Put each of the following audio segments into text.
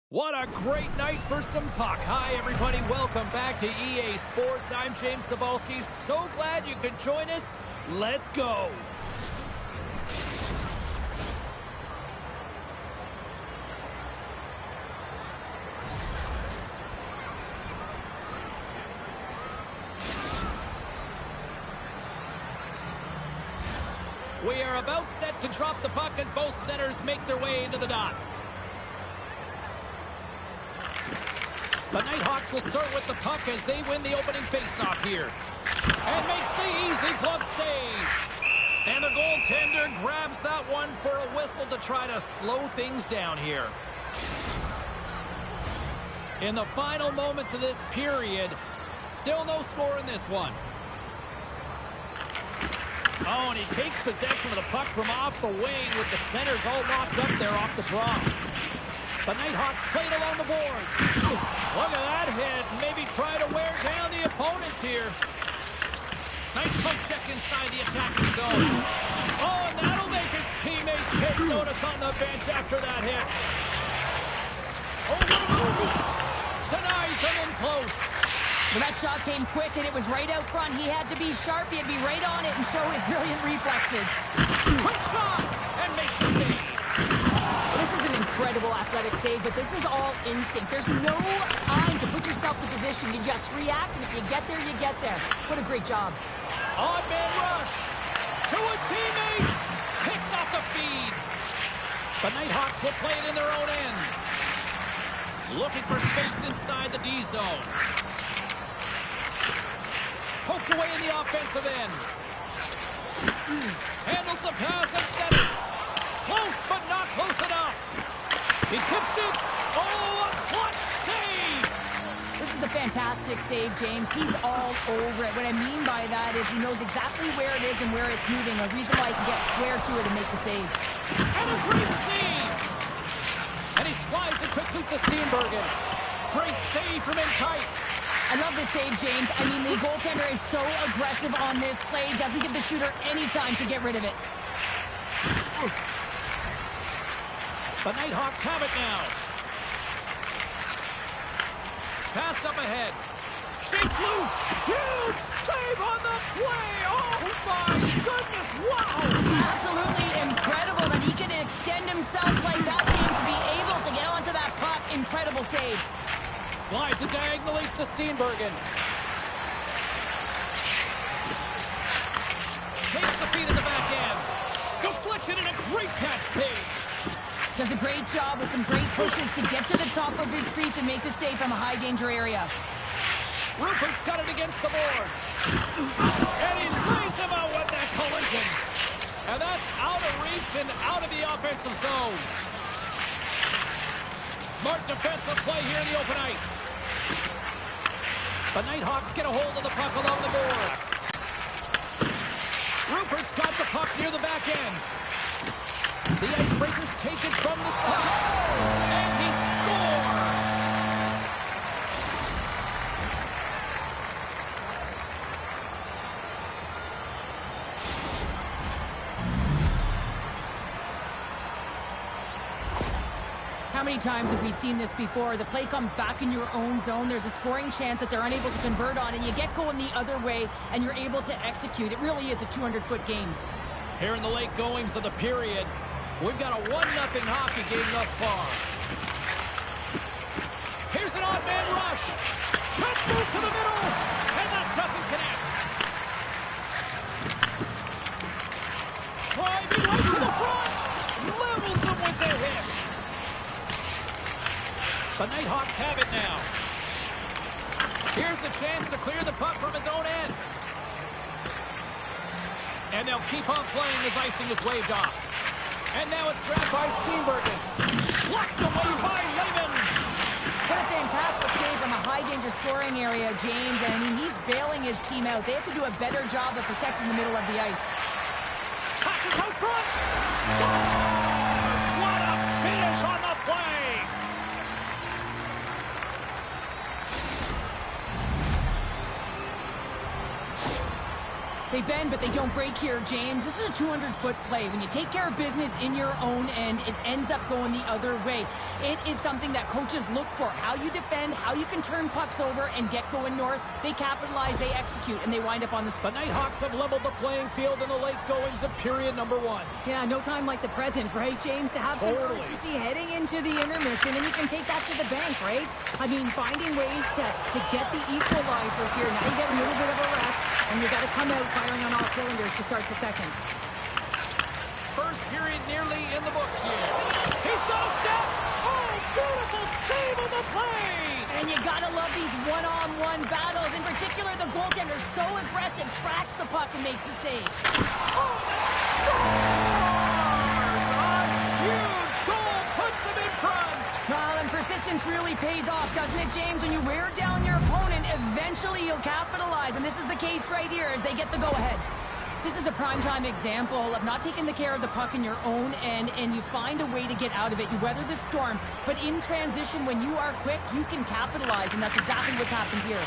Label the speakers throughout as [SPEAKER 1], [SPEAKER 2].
[SPEAKER 1] What a great night for some puck. Hi, everybody. Welcome back to EA Sports. I'm James Cebulski. So glad you could join us. Let's go. We are about set to drop the puck as both centers make their way into the dot. The Nighthawks will start with the puck as they win the opening faceoff here. And makes the easy glove save. And the goaltender grabs that one for a whistle to try to slow things down here. In the final moments of this period, still no score in this one. Oh, and he takes possession of the puck from off the wing with the centers all locked up there off the draw. The Nighthawks played along the boards. Look at that hit. Maybe try to wear down the opponents here. Nice poke check inside the attacking zone. Oh, and that'll make his teammates take notice on the bench after that hit. Oh, what a move. Denies him in close.
[SPEAKER 2] Well, that shot came quick, and it was right out front. He had to be sharp. He had to be right on it and show his brilliant reflexes.
[SPEAKER 1] Quick shot, and makes the save.
[SPEAKER 2] This is an incredible athletic save, but this is all instinct. There's no time to put yourself to position. You just react, and if you get there, you get there. What a great job.
[SPEAKER 1] Odd man rush to his teammate. Picks off the feed. The Nighthawks will play it in their own end. Looking for space inside the D zone. Poked away in the offensive end. Handles the pass and set it. Close, but not close enough. He tips it. Oh, a clutch save.
[SPEAKER 2] This is a fantastic save, James. He's all over it. What I mean by that is he knows exactly where it is and where it's moving. A reason why he can get square to it and make the save.
[SPEAKER 1] And a great save. And he slides it quickly to Steenbergen. Great save from in tight.
[SPEAKER 2] I love this save, James. I mean, the goaltender is so aggressive on this play. Doesn't give the shooter any time to get rid of it.
[SPEAKER 1] The Nighthawks have it now. Passed up ahead. Shakes loose. Huge save on the play. Oh, my goodness. Wow.
[SPEAKER 2] Absolutely incredible that he can extend himself like that, James, to be able to get onto that puck. Incredible save.
[SPEAKER 1] Slides it diagonally to Steenbergen. Takes the feed in the back end. Deflected in a great pass save.
[SPEAKER 2] Does a great job with some great pushes to get to the top of his crease and make the save from a high-danger area.
[SPEAKER 1] Rupert's got it against the boards. And he brings him out with that collision. And that's out of reach and out of the offensive zone. Smart defensive play here in the open ice. The Nighthawks get a hold of the puck along the board. Rupert's got the puck near the back end. The Icebreakers take it from the side. And he scores!
[SPEAKER 2] How many times have we seen this before? The play comes back in your own zone. There's a scoring chance that they're unable to convert on, and you get going the other way, and you're able to execute. It really is a 200-foot game.
[SPEAKER 1] Here in the late goings of the period, we've got a 1-0 hockey game thus far. Here's an odd man rush. Let's move to the middle, and that doesn't connect. Driving right to the front. Levels him with the hit. The Nighthawks have it now. Here's a chance to clear the puck from his own end. And they'll keep on playing as icing is waved off. And now it's grabbed by Steenbergen. Blocked away by Lehman.
[SPEAKER 2] What a fantastic save from a high-danger scoring area, James. And, I mean, he's bailing his team out. They have to do a better job of protecting the middle of the ice.
[SPEAKER 1] Passes out front. Scores! What a finish on the play.
[SPEAKER 2] They bend, but they don't break here, James. This is a 200-foot play. When you take care of business in your own end, it ends up going the other way. It is something that coaches look for. How you defend, how you can turn pucks over and get going north. They capitalize, they execute, and they wind up on the spot.
[SPEAKER 1] The Nighthawks have leveled the playing field in the late goings of period number 1.
[SPEAKER 2] Yeah, no time like the present, right, James? To have some
[SPEAKER 1] Totally.
[SPEAKER 2] urgency heading into the intermission, and you can take that to the bank, right? I mean, finding ways to get the equalizer here. Now you get a little bit of a rest, and you got to come out firing on all cylinders to start the second.
[SPEAKER 1] First period nearly in the books here. He's got a step. Oh, beautiful save on the play.
[SPEAKER 2] And you got to love these one-on-one battles. In particular, the goaltender so aggressive, tracks the puck and makes the save.
[SPEAKER 1] Oh, scores! A huge goal puts him in front.
[SPEAKER 2] Well, and persistence really pays off, doesn't it, James? When you wear down your opponent, eventually you'll capitalize. And this is the case right here as they get the go-ahead. This is a primetime example of not taking the care of the puck in your own end, and you find a way to get out of it. You weather the storm, but in transition, when you are quick, you can capitalize, and that's exactly what's happened here.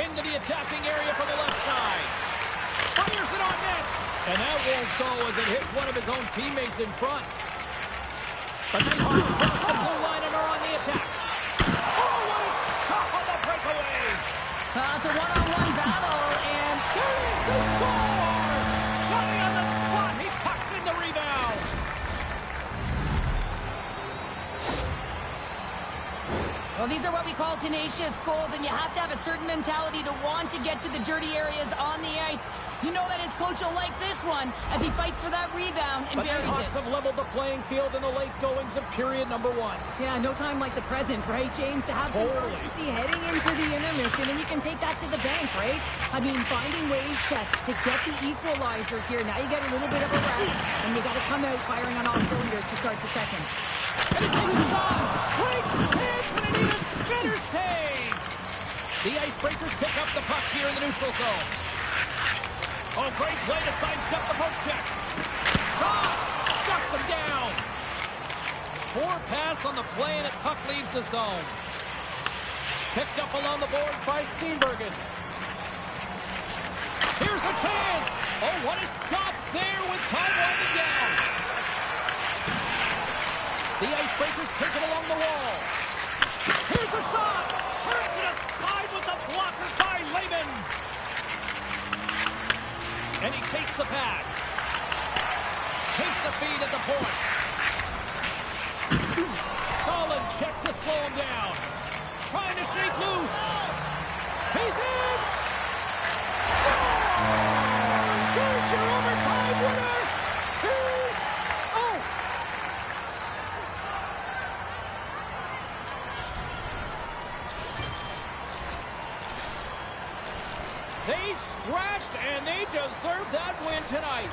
[SPEAKER 1] Into the attacking area from the left side. Fires it on net. And that won't go as it hits one of his own teammates in front. The Nighthawks cross the blue line and are on the attack. Oh, what a stop on the breakaway.
[SPEAKER 2] It's a one-on-one battle, and
[SPEAKER 1] There is the score. Johnny on the spot. He tucks in the rebound.
[SPEAKER 2] well, these are what we call tenacious goals, and you have to have a certain mentality to want to get to the dirty areas on the ice. You know that his coach will like this one as he fights for that rebound and
[SPEAKER 1] The
[SPEAKER 2] buries
[SPEAKER 1] Nighthawks
[SPEAKER 2] it.
[SPEAKER 1] have leveled the playing field in the late goings of period number 1.
[SPEAKER 2] Yeah, no time like the present, right, James? To have some
[SPEAKER 1] Totally.
[SPEAKER 2] urgency heading into the intermission, and you can take that to the bank, right? I mean, finding ways to get the equalizer here. Now you get a little bit of a rest, and you got to come out firing on all cylinders to start the second.
[SPEAKER 1] And he takes a shot. Great chance and an even better save. The Icebreakers pick up the puck here in the neutral zone. Oh, great play to sidestep the poke check. Shot! Shuts him down. Poor pass on the play, and the puck leaves the zone. Picked up along the boards by Steenbergen. Here's a chance. Oh, what a stop there with time winding down. The Icebreakers take it along the wall. Here's a shot. Turns it aside with the blocker by Lehman. And he takes the pass. Takes the feed at the point. Solid check to slow him down. Trying to shake loose. He's in. Scores! There's your overtime winner. He's... Oh! They scratched, and they deserve that win tonight.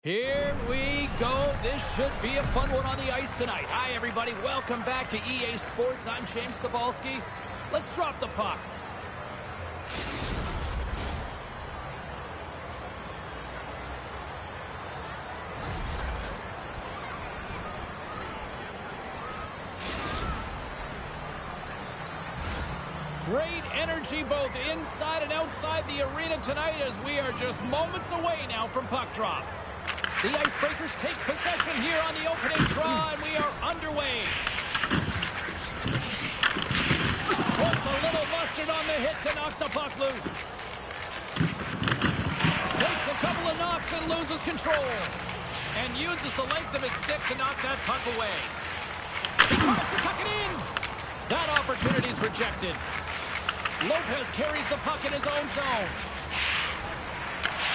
[SPEAKER 1] Here we go. This should be a fun one on the ice tonight. Hi, everybody. Welcome back to EA Sports. I'm James Cybulski. Let's drop the puck. Great energy both inside and outside the arena tonight as we are just moments away now from puck drop. The Icebreakers take possession here on the opening draw, and we are underway. Puts a little mustard on the hit to knock the puck loose. Takes a couple of knocks and loses control. And uses the length of his stick to knock that puck away. He tries to tuck it in. That opportunity is rejected. Lopez carries the puck in his own zone.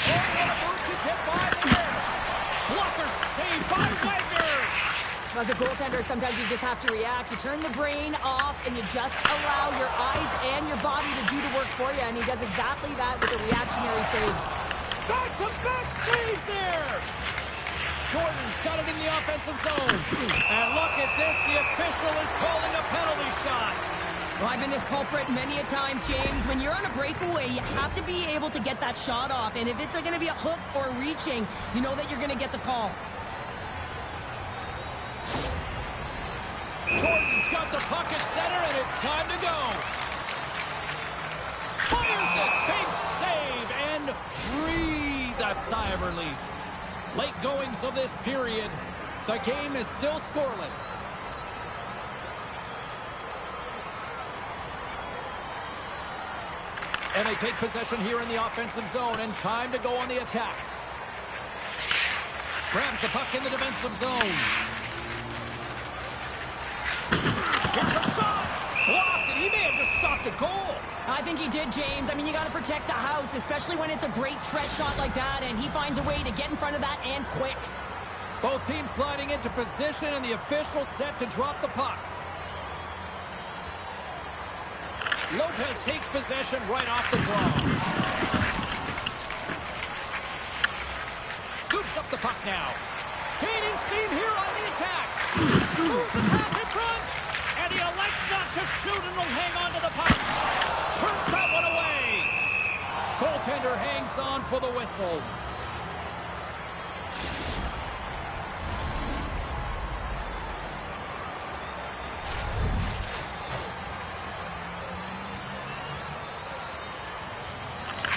[SPEAKER 1] Oh, what a move to get by there. Blocker saved by Wagner.
[SPEAKER 2] As a goaltender, sometimes you just have to react. You turn the brain off, and you just allow your eyes and your body to do the work for you, and he does exactly that with a reactionary save.
[SPEAKER 1] Back-to-back saves there. Jordan's got it in the offensive zone. And look at this. The official is calling a penalty shot.
[SPEAKER 2] Well, I've been this culprit many a times, James. When you're on a breakaway, you have to be able to get that shot off. And if it's going to be a hook or reaching, you know that you're going to get the call.
[SPEAKER 1] Jordan's got the puck at center, and it's time to go. Fires it. Big save, and breathe a sigh of relief. Late goings of this period. The game is still scoreless. And they take possession here in the offensive zone, and time to go on the attack. Grabs the puck in the defensive zone. Here's a shot! Blocked, and he may have just stopped a goal.
[SPEAKER 2] I think he did, James. I mean, you got to protect the house, especially when it's a great threat shot like that, and he finds a way to get in front of that and quick.
[SPEAKER 1] Both teams gliding into position, and the official set to drop the puck. Lopez takes possession right off the draw. Scoops up the puck now. Gaining steam here on the attack. Moves the pass in front. And he elects not to shoot and will hang on to the puck. Turns that one away. Goaltender hangs on for the whistle.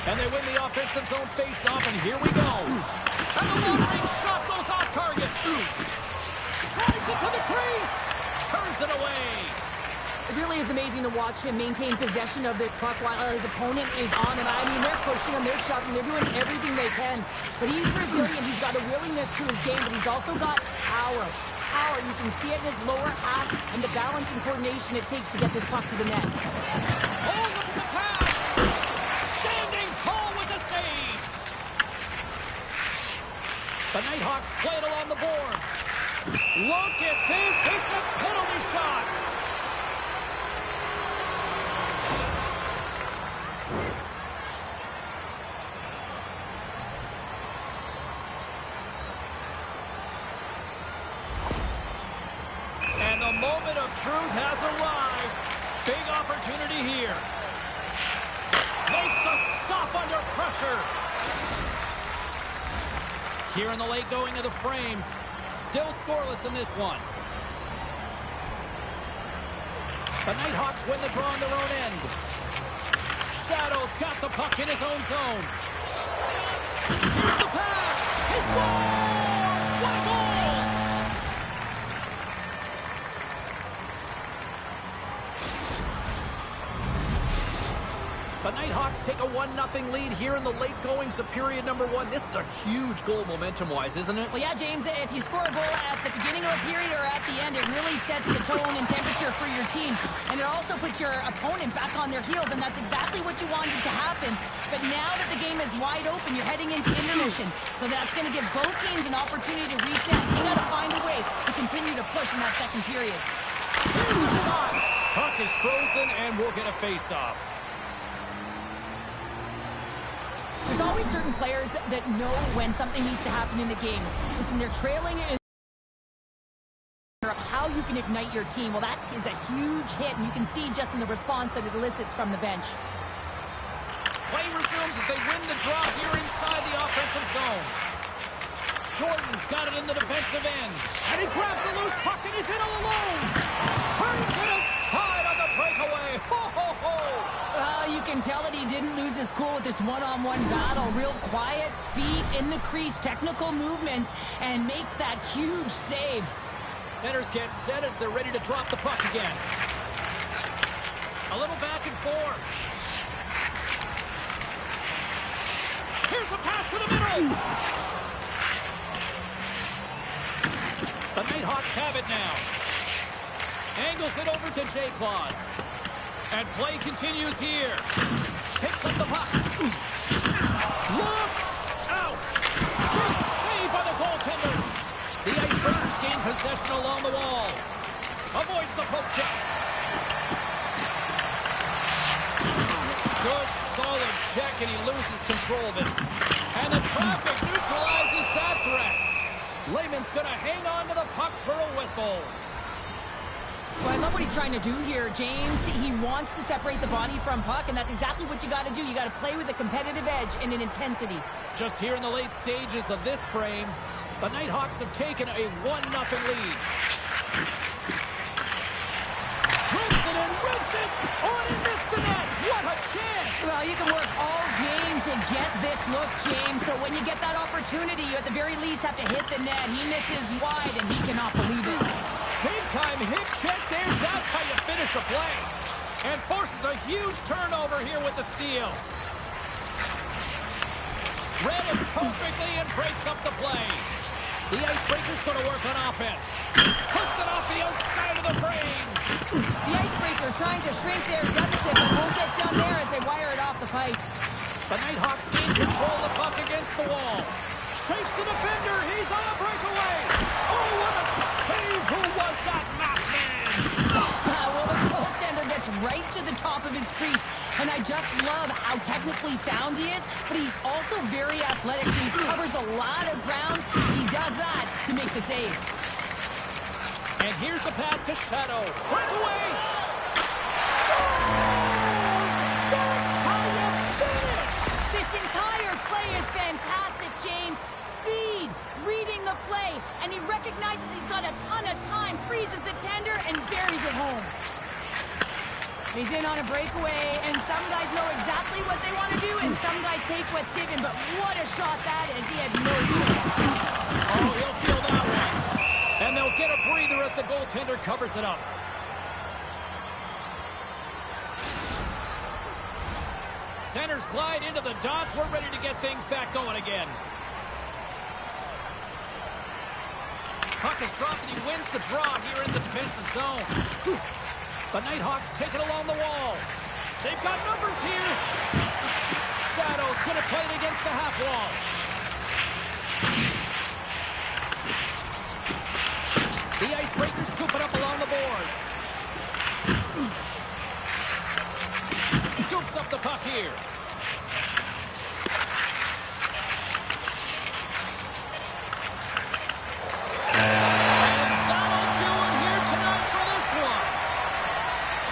[SPEAKER 1] And they win the offensive zone face-off, and here we go. And the long-range shot goes off target. Drives it to the crease. Turns it away.
[SPEAKER 2] It really is amazing to watch him maintain possession of this puck while his opponent is on him. I mean, they're pushing him, they're shoving, they're doing everything they can. But he's resilient. He's got a willingness to his game, but he's also got power. Power, you can see it in his lower half and the balance and coordination it takes to get this puck to the net.
[SPEAKER 1] Oh, look at the pass. The Nighthawks play it along the boards. Look at this. It's a penalty shot. And the moment of truth has arrived. Big opportunity here. Makes the stop under pressure. Here in the late going of the frame. Still scoreless in this one. The Nighthawks win the draw on their own end. Shadow's got the puck in his own zone. Here's the pass. He scores! What a goal! The Nighthawks take a 1-0 lead here in the late goings of period number 1. This is a huge goal momentum-wise, isn't it?
[SPEAKER 2] Well, yeah, James, if you score a goal at the beginning of a period or at the end, it really sets the tone and temperature for your team. And it also puts your opponent back on their heels, and that's exactly what you wanted to happen. But now that the game is wide open, you're heading into intermission. So that's going to give both teams an opportunity to reset. You got to find a way to continue to push in that second period.
[SPEAKER 1] Here's a shot. Puck is frozen, and we'll get a face-off.
[SPEAKER 2] There's always certain players that know when something needs to happen in the game. Listen, they're trailing in of how you can ignite your team. Well, that is a huge hit, and you can see just in the response that it elicits from the bench.
[SPEAKER 1] Play resumes as they win the draw here inside the offensive zone. Jordan's got it in the defensive end. And he grabs the loose puck and he's in all alone. Turns it aside on the breakaway. Ho, ho, ho.
[SPEAKER 2] You can tell that he didn't lose his cool with this one-on-one battle. Real quiet, feet in the crease, technical movements, and makes that huge save.
[SPEAKER 1] Centers get set as they're ready to drop the puck again. A little back and forth. Here's a pass to the middle. The Nighthawks have it now. Angles it over to J-Claws. And play continues here. Picks up the puck. Look out. Big save by the goaltender. The Icebreakers gain possession along the wall. Avoids the poke check. Good solid check, and he loses control of it. And the traffic neutralizes that threat. Lehman's going to hang on to the puck for a whistle.
[SPEAKER 2] Well, I love what he's trying to do here, James. He wants to separate the body from puck, and that's exactly what you got to do. You got to play with a competitive edge and an intensity.
[SPEAKER 1] Just here in the late stages of this frame, the Nighthawks have taken a 1-0 lead. Drives it and rips it. Oh, and he missed the net. What a chance.
[SPEAKER 2] Well, you can work all game to get this look, James. So when you get that opportunity, you at the very least have to hit the net. He misses wide, and he cannot believe it.
[SPEAKER 1] Big-time hit check there. That's how you finish a play. And forces a huge turnover here with the steal. Read it perfectly and breaks up the play. The Icebreakers going to work on offense. Puts it off the outside of the frame.
[SPEAKER 2] The Icebreakers trying to shrink their deficit, but won't get done there as they wire it off the pipe.
[SPEAKER 1] The Nighthawks gain control of the puck against the wall. Shapes the defender. He's on a breakaway. Oh, what a save. Who was that math man?
[SPEAKER 2] Well, the goaltender gets right to the top of his crease. And I just love how technically sound he is, but he's also very athletic. He covers a lot of ground. He does that to make the save.
[SPEAKER 1] And here's the pass to Shadow. Breakaway. That's how you finish.
[SPEAKER 2] This entire play is fantastic, James. Speed, reading the play, and he recognizes he's got a ton of time, freezes the tender, and buries it home. He's in on a breakaway, and some guys know exactly what they want to do, and some guys take what's given, but what a shot that is. He had no chance.
[SPEAKER 1] Oh, he'll feel that one. And they'll get a breather as the goaltender covers it up. Centers glide into the dots. We're ready to get things back going again. Puck is dropped, and he wins the draw here in the defensive zone. The Nighthawks take it along the wall. They've got numbers here. Shadow's going to play it against the half wall. here.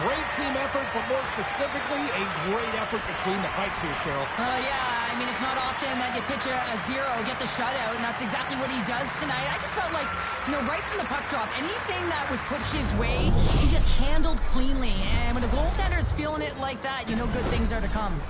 [SPEAKER 1] Great team effort, but more specifically, a great effort between the pipes here, Cheryl.
[SPEAKER 2] Yeah, I mean, it's not often that you pitch a zero, get the shutout, and that's exactly what he does tonight. I just felt like, right from the puck drop, anything that was put his way, he just handled cleanly. And when the goaltender's feeling it like that, good things are to come.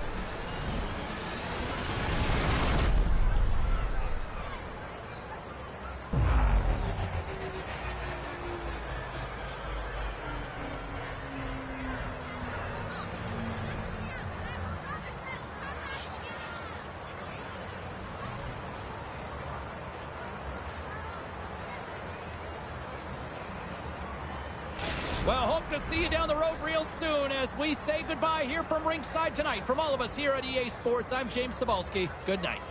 [SPEAKER 1] Well, hope to see you down the road real soon as we say goodbye here from ringside tonight. From all of us here at EA Sports, I'm James Cybulski. Good night.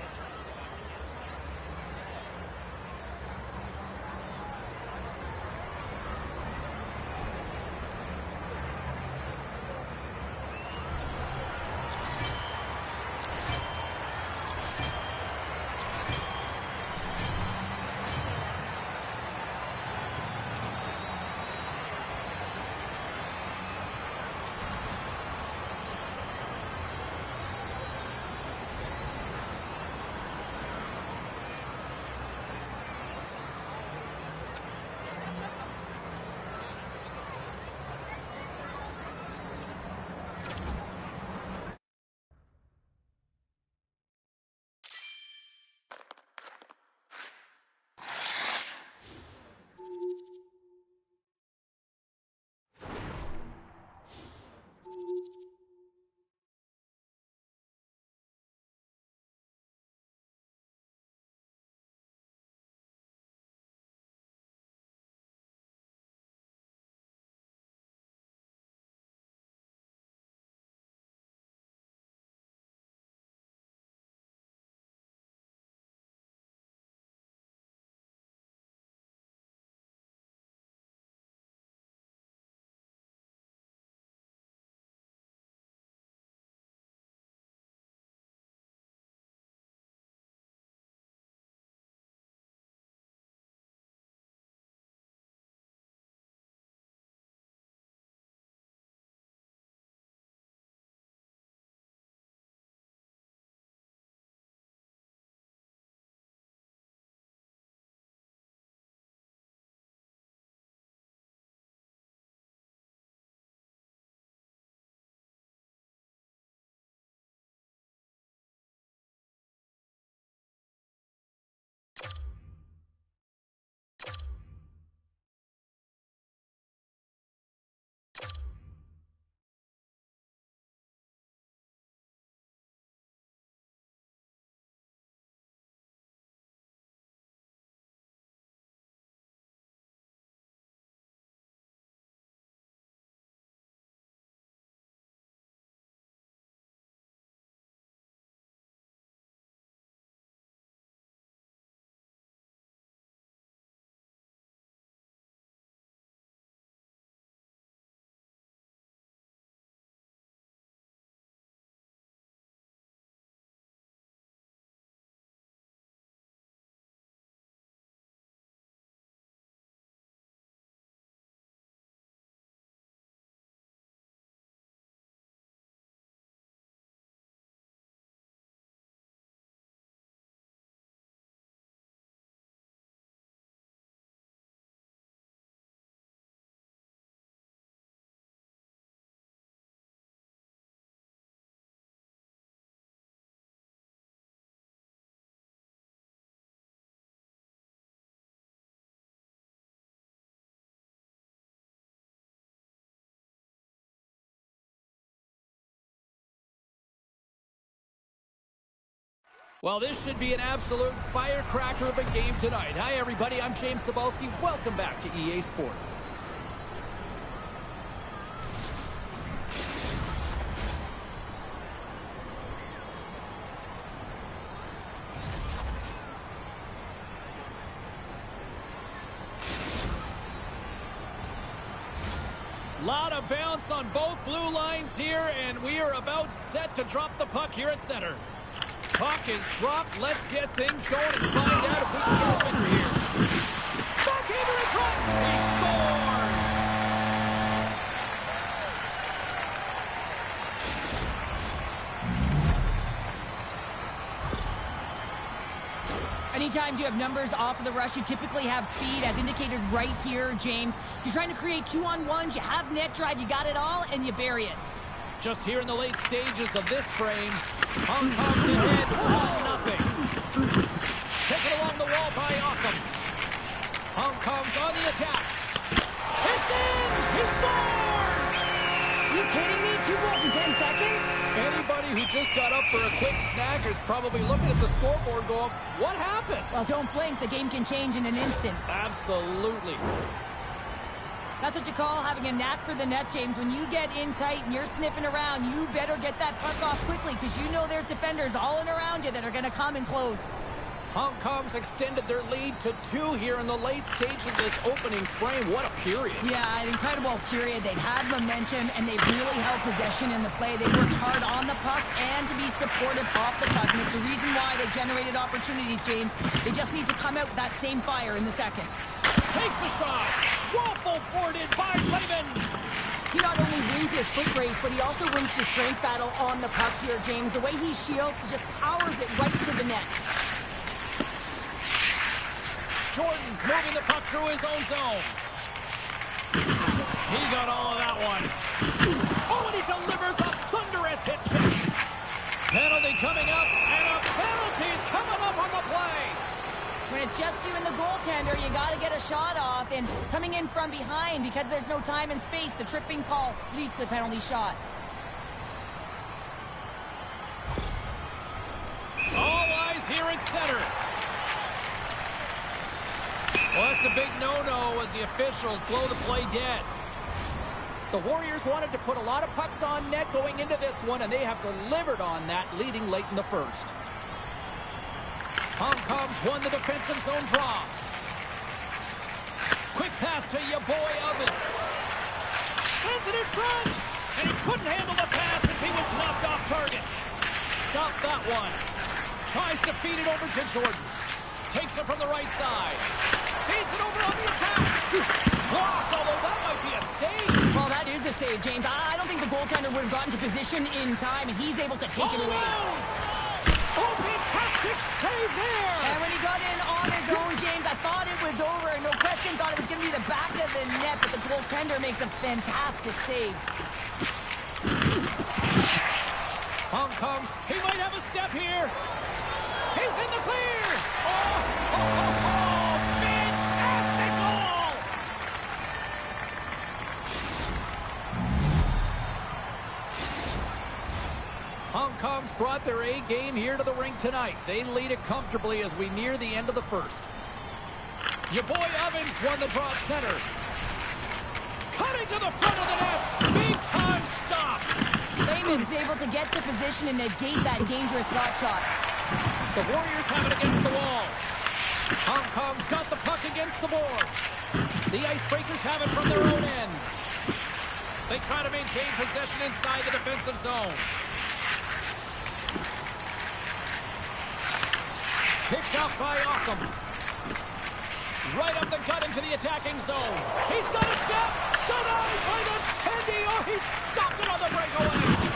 [SPEAKER 1] Well, this should be an absolute firecracker of a game tonight. Hi, everybody. I'm James Cybulski. Welcome back to EA Sports. Lot of bounce on both blue lines here, and we are about set to drop the puck here at center. Puck is dropped. Let's get things going and find out if we can get a winner here. Backhander in front. He scores!
[SPEAKER 2] Anytime you have numbers off of the rush, you typically have speed, as indicated right here, James. You're trying to create 2-on-1s, you have net drive, you got it all, and you bury it.
[SPEAKER 1] Just here in the late stages of this frame, Hong Kong's ahead 1-0. Taken along the wall by Awesome. Hong Kong's on the attack. It's in! He scores!
[SPEAKER 2] Are you kidding me? 2 goals in 10 seconds?
[SPEAKER 1] Anybody who just got up for a quick snack is probably looking at the scoreboard going, what happened?
[SPEAKER 2] Well, don't blink. The game can change in an instant.
[SPEAKER 1] Absolutely.
[SPEAKER 2] That's what you call having a knack for the net, James. When you get in tight and you're sniffing around, you better get that puck off quickly because you know there's defenders all in around you that are going to come in close.
[SPEAKER 1] Hong Kong's extended their lead to 2 here in the late stage of this opening frame. What a period.
[SPEAKER 2] Yeah, an incredible period. They've had momentum, and they've really held possession in the play. They worked hard on the puck and to be supportive off the puck, and it's the reason why they've generated opportunities, James. They just need to come out with that same fire in the second.
[SPEAKER 1] Takes a shot. Waffle boarded by Lehman.
[SPEAKER 2] He not only wins his foot race, but he also wins the strength battle on the puck here, James. The way he shields, he just powers it right to the net.
[SPEAKER 1] Jordan's moving the puck through his own zone. He got all of that one. Oh, and he delivers a thunderous hit check. Penalty coming up, and a penalty is coming up on the play.
[SPEAKER 2] When it's just you and the goaltender, you got to get a shot off, and coming in from behind, because there's no time and space, the tripping call leads to the penalty shot.
[SPEAKER 1] All eyes here at center. Well, that's a big no-no as the officials blow the play dead. The Warriors wanted to put a lot of pucks on net going into this one, and they have delivered on that, leading late in the first. Hong Kong's won the defensive zone draw. Quick pass to your boy Oven. Sends it in front, and he couldn't handle the pass as he was knocked off target. Stop that one. Tries to feed it over to Jordan. Takes it from the right side. Feeds it over on the attack. Blocked, although that might be a save.
[SPEAKER 2] Well, that is a save, James. I don't think the goaltender would have gotten to position in time, and he's able to take it away.
[SPEAKER 1] Oh, fantastic save there.
[SPEAKER 2] And when he got in on his own, James, I thought it was over. No question, thought it was going to be the back of the net, but the goaltender makes a fantastic save.
[SPEAKER 1] Hong Kong's, he might have a step here. He's in the clear. Oh, fantastic goal. Hong Kong's brought their A game here to the rink tonight. They lead it comfortably as we near the end of the first. Your boy Evans won the draw at center. Cutting to the front of the net. Big time stop.
[SPEAKER 2] Lehman's able to get to position and negate that dangerous slot shot.
[SPEAKER 1] The Warriors have it against the wall. Hong Kong's got the puck against the boards. The Icebreakers have it from their own end. They try to maintain possession inside the defensive zone. Picked up by Awesome. Right up the gut into the attacking zone. He's got a step. Denied by the Tendy. Oh, he stopped it on the breakaway.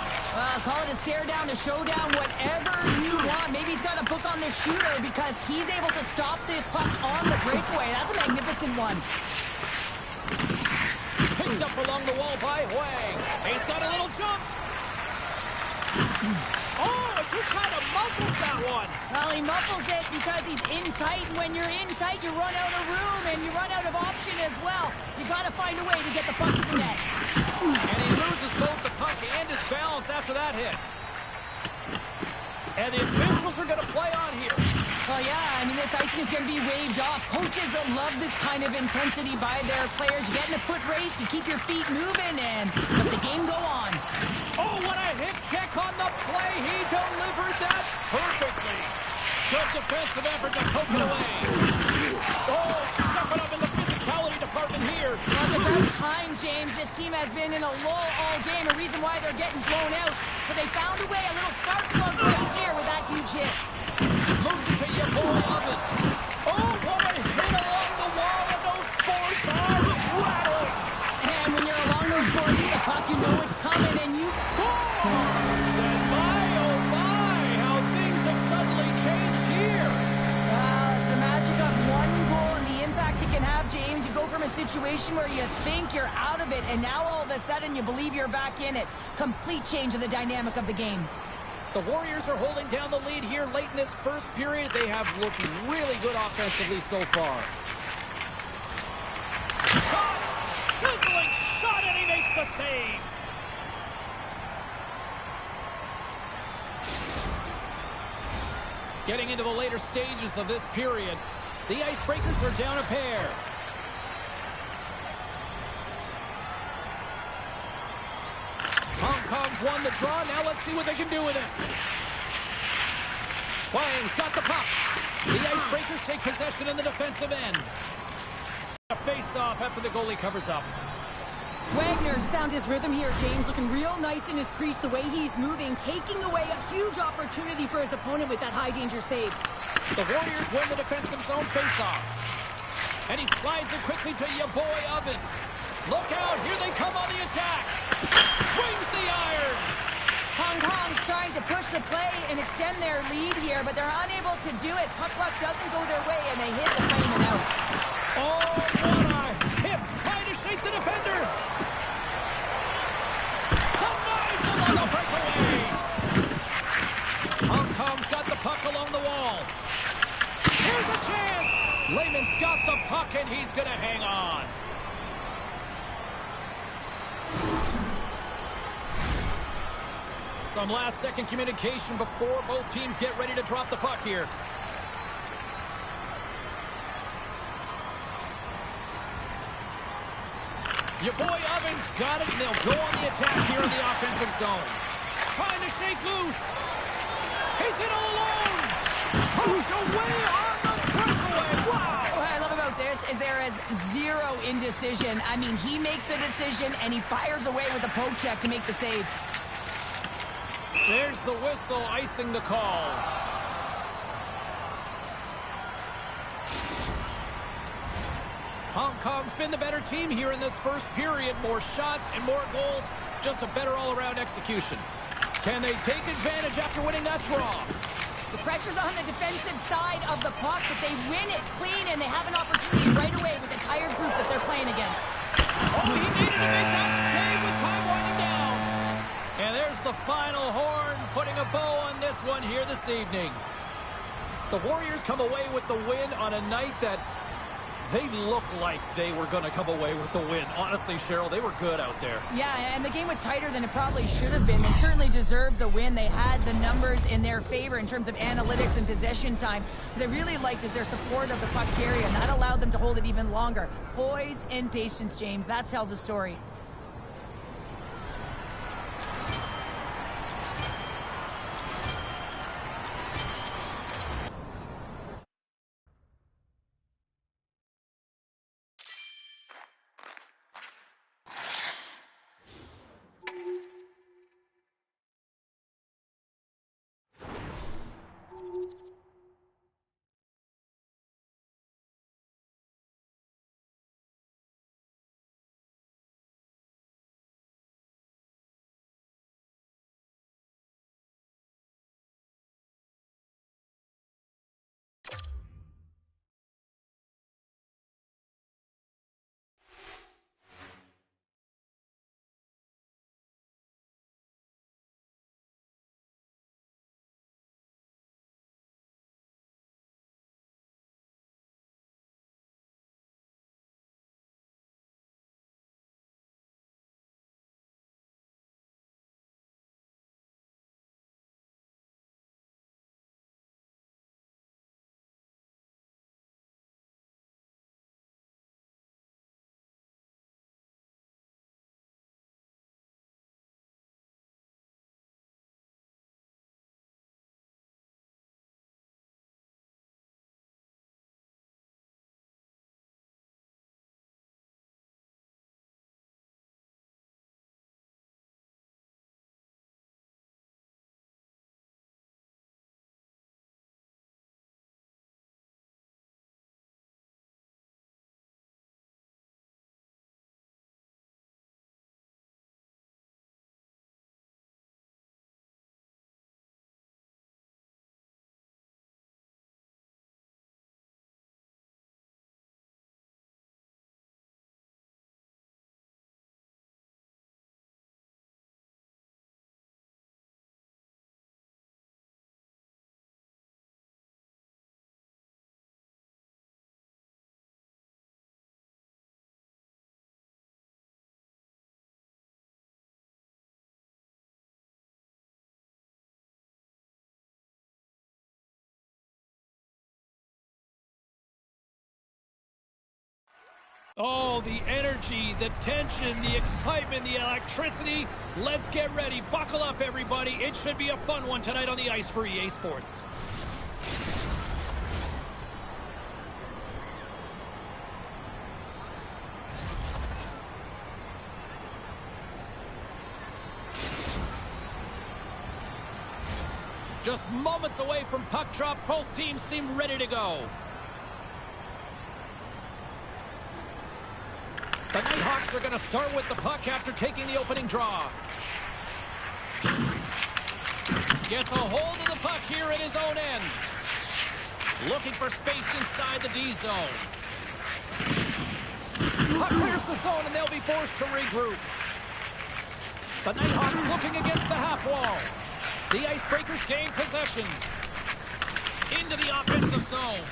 [SPEAKER 2] Call it a stare down, a showdown, whatever you want. Maybe he's got a book on the shooter because he's able to stop this puck on the breakaway. That's a magnificent one.
[SPEAKER 1] Picked up along the wall by Huang. He's got a little jump. Oh, it just kind of muffles that one.
[SPEAKER 2] Well, he muffles it because he's in tight. And when you're in tight, you run out of room and you run out of option as well. You got to find a way to get the puck to the net.
[SPEAKER 1] And he loses both the puck and his balance after that hit. And the officials are going to play on here.
[SPEAKER 2] Well, yeah, I mean, this icing is going to be waved off. Coaches love this kind of intensity by their players. You get in a foot race, you keep your feet moving, and let the game go on.
[SPEAKER 1] Oh, what a hit check on the play. He delivered that perfectly. Good defensive effort to poke it away. Oh, stepping up in the physicality department here.
[SPEAKER 2] Well, it's about time, James. This this team has been in a lull all game, a reason why they're getting blown out. But they found a way, a little spark plug right here with that huge hit.
[SPEAKER 1] Moves it to your boy Oven. Oh, what a hit along the wall, and those boards are rattling.
[SPEAKER 2] And when you're along those boards with the puck, you know it's coming, and you score!
[SPEAKER 1] And my, oh my, how things have suddenly changed here.
[SPEAKER 2] Well, it's the magic of one goal and the impact it can have, James. You go from a situation where you think you're out of it, and now all of a sudden you believe you're back in it. Complete change of the dynamic of the game.
[SPEAKER 1] The Warriors are holding down the lead here late in this first period. They have looked really good offensively so far. Shot! Sizzling shot, and he makes the save. Getting into the later stages of this period, the Icebreakers are down a pair. Hong Kong's won the draw. Now let's see what they can do with it. Wang's got the puck. The Icebreakers take possession in the defensive end. A face-off after the goalie covers up.
[SPEAKER 2] Wagner's found his rhythm here, James, looking real nice in his crease the way he's moving, taking away a huge opportunity for his opponent with that high-danger save.
[SPEAKER 1] The Warriors win the defensive zone face-off. And he slides it quickly to your boy Oven. Look out, here they come on the attack. Swings the iron.
[SPEAKER 2] Hong Kong's trying to push the play and extend their lead here, but they're unable to do it. Puck luck doesn't go their way, and they hit the frame and out.
[SPEAKER 1] Oh, what a hip, trying to shake the defender. The nice along the breakaway. Hong Kong's got the puck along the wall. Here's a chance. Lehman's got the puck, and he's going to hang on. Some last-second communication before both teams get ready to drop the puck here. Your boy Oven's got it, and they'll go on the attack here in the offensive zone. Trying to shake loose. He's in all alone. Poked away on the breakaway. Wow!
[SPEAKER 2] What I love about this is there is zero indecision. I mean, he makes the decision, and he fires away with a poke check to make the save.
[SPEAKER 1] There's the whistle, icing the call. Hong Kong's been the better team here in this first period. More shots and more goals. Just a better all-around execution. Can they take advantage after winning that draw?
[SPEAKER 2] The pressure's on the defensive side of the puck, but they win it clean, and they have an opportunity right away with the tired group that they're playing against.
[SPEAKER 1] Oh, he needed to make that save with time winding down. And there's the final horn, putting a bow on this one here this evening. The Warriors come away with the win on a night that they look like they were going to come away with the win. Honestly, Cheryl, they were good out there.
[SPEAKER 2] Yeah, and the game was tighter than it probably should have been. They certainly deserved the win. They had the numbers in their favor in terms of analytics and possession time. What I really liked is their support of the puck carrier, and that allowed them to hold it even longer. Poise and patience, James. That tells a story.
[SPEAKER 1] Oh, the energy, the tension, the excitement, the electricity. Let's get ready. Buckle up, everybody. It should be a fun one tonight on the ice for EA Sports. Just moments away from puck drop, both teams seem ready to go. The Nighthawks are going to start with the puck after taking the opening draw. Gets a hold of the puck here at his own end. Looking for space inside the D zone. Puck clears the zone and they'll be forced to regroup. The Nighthawks looking against the half wall. The Icebreakers gain possession. Into the offensive zone.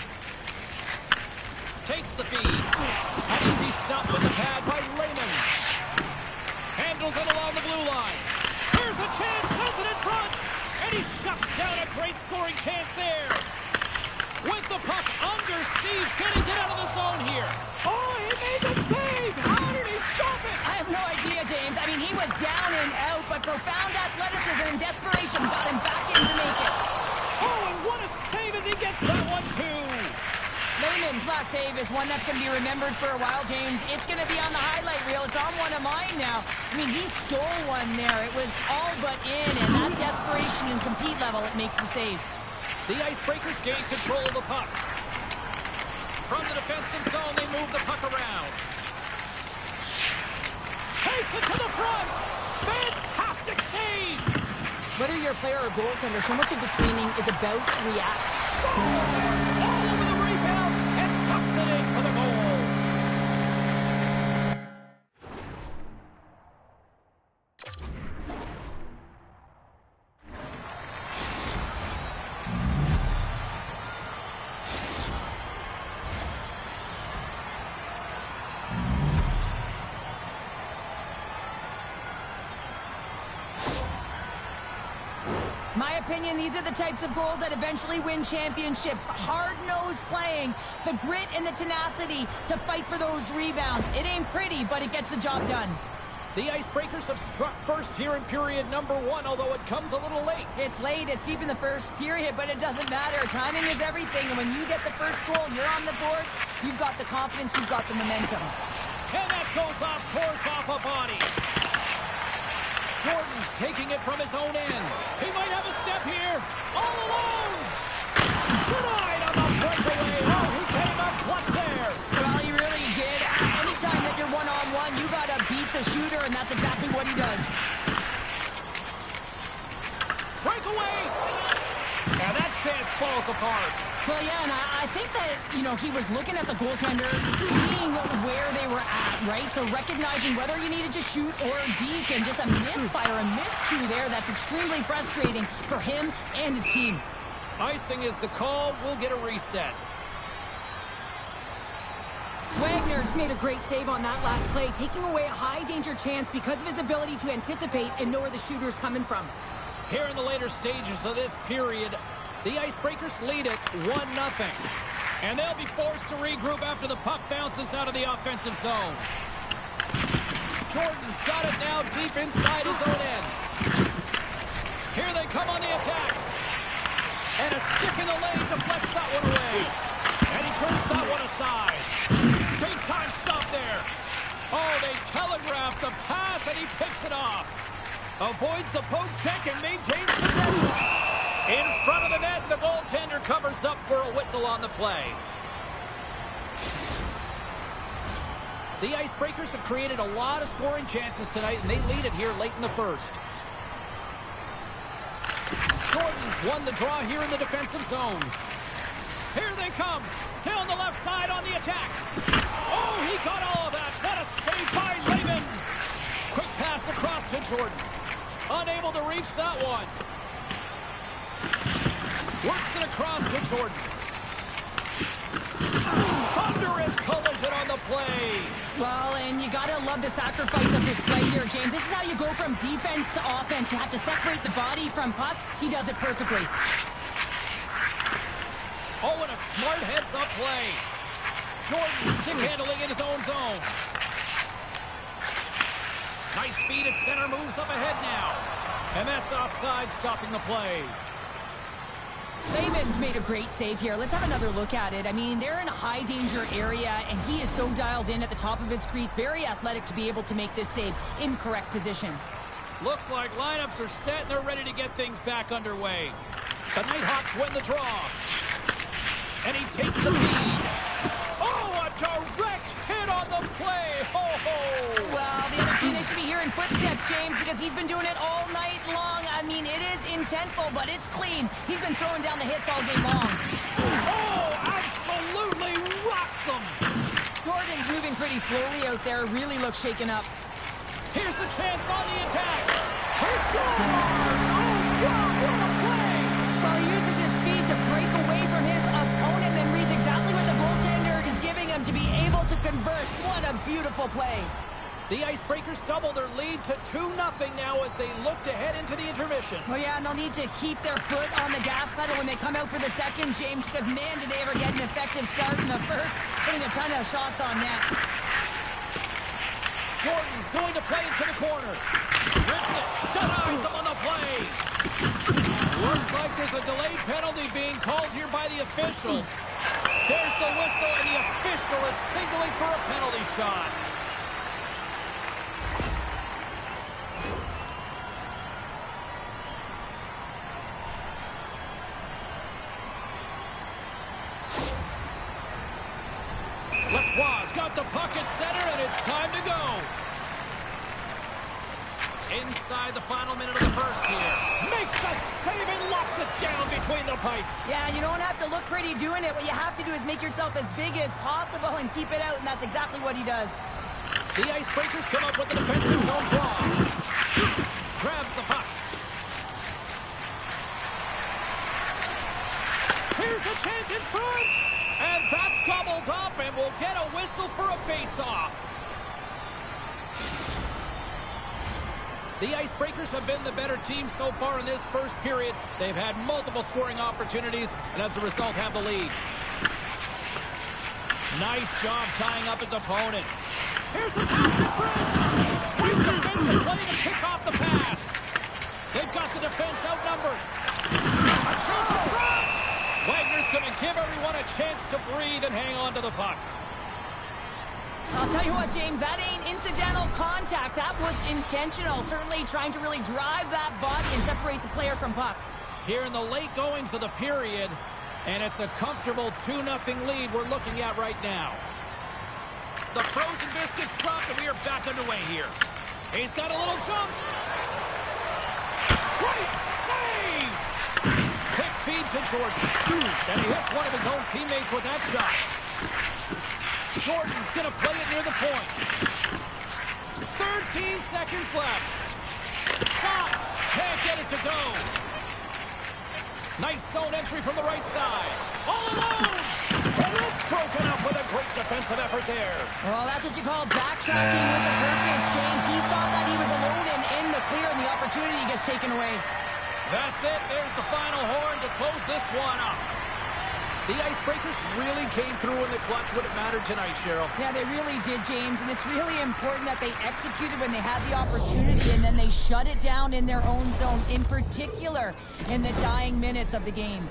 [SPEAKER 1] Takes the feed. An easy stop with the pad by Lehman. Handles it along the blue line. Here's a chance, sends it in front. And he shuts down a great scoring chance there. With the puck under siege. Can he get out of the zone here? Oh, he made the save. How did he stop it?
[SPEAKER 2] I have no idea, James. I mean, he was down and out, but profound athleticism and desperation got him back in to make it.
[SPEAKER 1] Oh, and what a save as he gets that one, too.
[SPEAKER 2] Lehman's last save is one that's going to be remembered for a while, James. It's going to be on the highlight reel. It's on one of mine now. I mean, he stole one there. It was all but in, and that desperation and compete level, it makes the save.
[SPEAKER 1] The Icebreakers gain control of the puck. From the defensive zone, they move the puck around. Takes it to the front. Fantastic save.
[SPEAKER 2] Whether you're a player or goaltender, so much of the training is about reaction.
[SPEAKER 1] All over the rebound and tucks it in for the goal.
[SPEAKER 2] My opinion, these are the types of goals that eventually win championships. The hard-nosed playing, the grit and the tenacity to fight for those rebounds. It ain't pretty, but it gets the job done.
[SPEAKER 1] The Icebreakers have struck first here in period number 1, although it comes a little late.
[SPEAKER 2] It's late, it's deep in the first period, but it doesn't matter. Timing is everything, and when you get the first goal, you're on the board, you've got the confidence, you've got the momentum.
[SPEAKER 1] And that goes off course off a body. Jordan's taking it from his own end. He might have a step here. All alone. Denied on the breakaway. Oh, he came up clutch there.
[SPEAKER 2] Well, he really did. Anytime that you're one-on-one, you got to beat the shooter, and that's exactly what he does.
[SPEAKER 1] Breakaway. And that chance falls apart.
[SPEAKER 2] Well, yeah, and I think that, he was looking at the goaltender, seeing where they were at, right? So recognizing whether you needed to shoot or deke, and just a misfire, a miscue there that's extremely frustrating for him and his team.
[SPEAKER 1] Icing is the call. We'll get a reset.
[SPEAKER 2] Wagner's made a great save on that last play, taking away a high-danger chance because of his ability to anticipate and know where the shooter's coming from.
[SPEAKER 1] Here in the later stages of this period, the Icebreakers lead it 1-0. And they'll be forced to regroup after the puck bounces out of the offensive zone. Jordan's got it now deep inside his own end. Here they come on the attack. And a stick in the lane deflects that one away. And he turns that one aside. Big time stop there. Oh, they telegraphed the pass and he picks it off. Avoids the poke check and maintains possession. In front of the net, the goaltender covers up for a whistle on the play. The Icebreakers have created a lot of scoring chances tonight, and they lead it here late in the first. Jordan's won the draw here in the defensive zone. Here they come. Down the left side on the attack. Oh, he got all of that. What a save by Lehman. Quick pass across to Jordan. Unable to reach that one. Works it across to Jordan. Thunderous collision on the play.
[SPEAKER 2] Well, and you gotta love the sacrifice of this play here, James. This is how you go from defense to offense. You have to separate the body from puck. He does it perfectly.
[SPEAKER 1] Oh, and a smart heads-up play. Jordan stick handling in his own zone. Nice feed at center, moves up ahead now. And that's offside, stopping the play.
[SPEAKER 2] Saban's made a great save here. Let's have another look at it. I mean, they're in a high-danger area, and he is so dialed in at the top of his crease. Very athletic to be able to make this save in correct position.
[SPEAKER 1] Looks like lineups are set, and they're ready to get things back underway. The Nighthawks win the draw. And he takes the lead. Oh, a direct hit on the play. Ho-ho!
[SPEAKER 2] Well, the other team, they should be hearing footsteps, James, because he's been doing it all night long. I mean, it is intentful, but it's clean. He's been throwing down the hits all game long.
[SPEAKER 1] Oh, absolutely rocks them.
[SPEAKER 2] Jordan's moving pretty slowly out there. Really looks shaken up.
[SPEAKER 1] Here's a chance on the attack. He scores! Oh, wow, what a play!
[SPEAKER 2] Well, he uses his speed to break away from his opponent and reads exactly what the goaltender is giving him to be able to convert. What a beautiful play.
[SPEAKER 1] The Icebreakers double their lead to 2-0 now as they look to head into the intermission.
[SPEAKER 2] Well, yeah, and they'll need to keep their foot on the gas pedal when they come out for the second, James, because, man, did they ever get an effective start in the first, putting a ton of shots on net.
[SPEAKER 1] Jordan's going to play into the corner. Rips it. Denies him on the play. Looks like there's a delayed penalty being called here by the officials. There's the whistle, and the official is signaling for a penalty shot. Lessgooo's got the puck at center, and it's time to go. Inside the final minute of the first here. Makes the save and locks it down between the pipes.
[SPEAKER 2] Yeah, you don't have to look pretty doing it. What you have to do is make yourself as big as possible and keep it out, and that's exactly what he does.
[SPEAKER 1] The Icebreakers come up with the defensive zone draw. Grabs the puck. Here's a chance in front. And that's gobbled up, and we'll get a whistle for a face-off. The Icebreakers have been the better team so far in this first period. They've had multiple scoring opportunities, and as a result have the lead. Nice job tying up his opponent. Here's a pass in front. Great defensive play to pick off the pass. They've got the defense outnumbered. A chance in front. Wagner's going to give everyone a chance to breathe and hang on to the puck.
[SPEAKER 2] I'll tell you what, James, that ain't incidental contact. That was intentional. Certainly trying to really drive that body and separate the player from puck.
[SPEAKER 1] Here in the late goings of the period, and it's a comfortable 2-0 lead we're looking at right now. The frozen biscuits dropped, and we are back underway here. He's got a little jump. Great save! Quick feed to Jordan. And he hits one of his own teammates with that shot. Jordan's going to play it near the point. 13 seconds left. Shot. Can't get it to go. Nice zone entry from the right side. All alone. And it's broken up with a great defensive effort there.
[SPEAKER 2] Well, that's what you call backtracking with a purpose, James. He thought that he was alone and in the clear, and the opportunity gets taken away.
[SPEAKER 1] That's it. There's the final horn to close this one up. The Icebreakers really came through in the clutch when it mattered tonight, Cheryl.
[SPEAKER 2] Yeah, they really did, James, and it's really important that they executed when they had the opportunity, and then they shut it down in their own zone, in particular in the dying minutes of the game.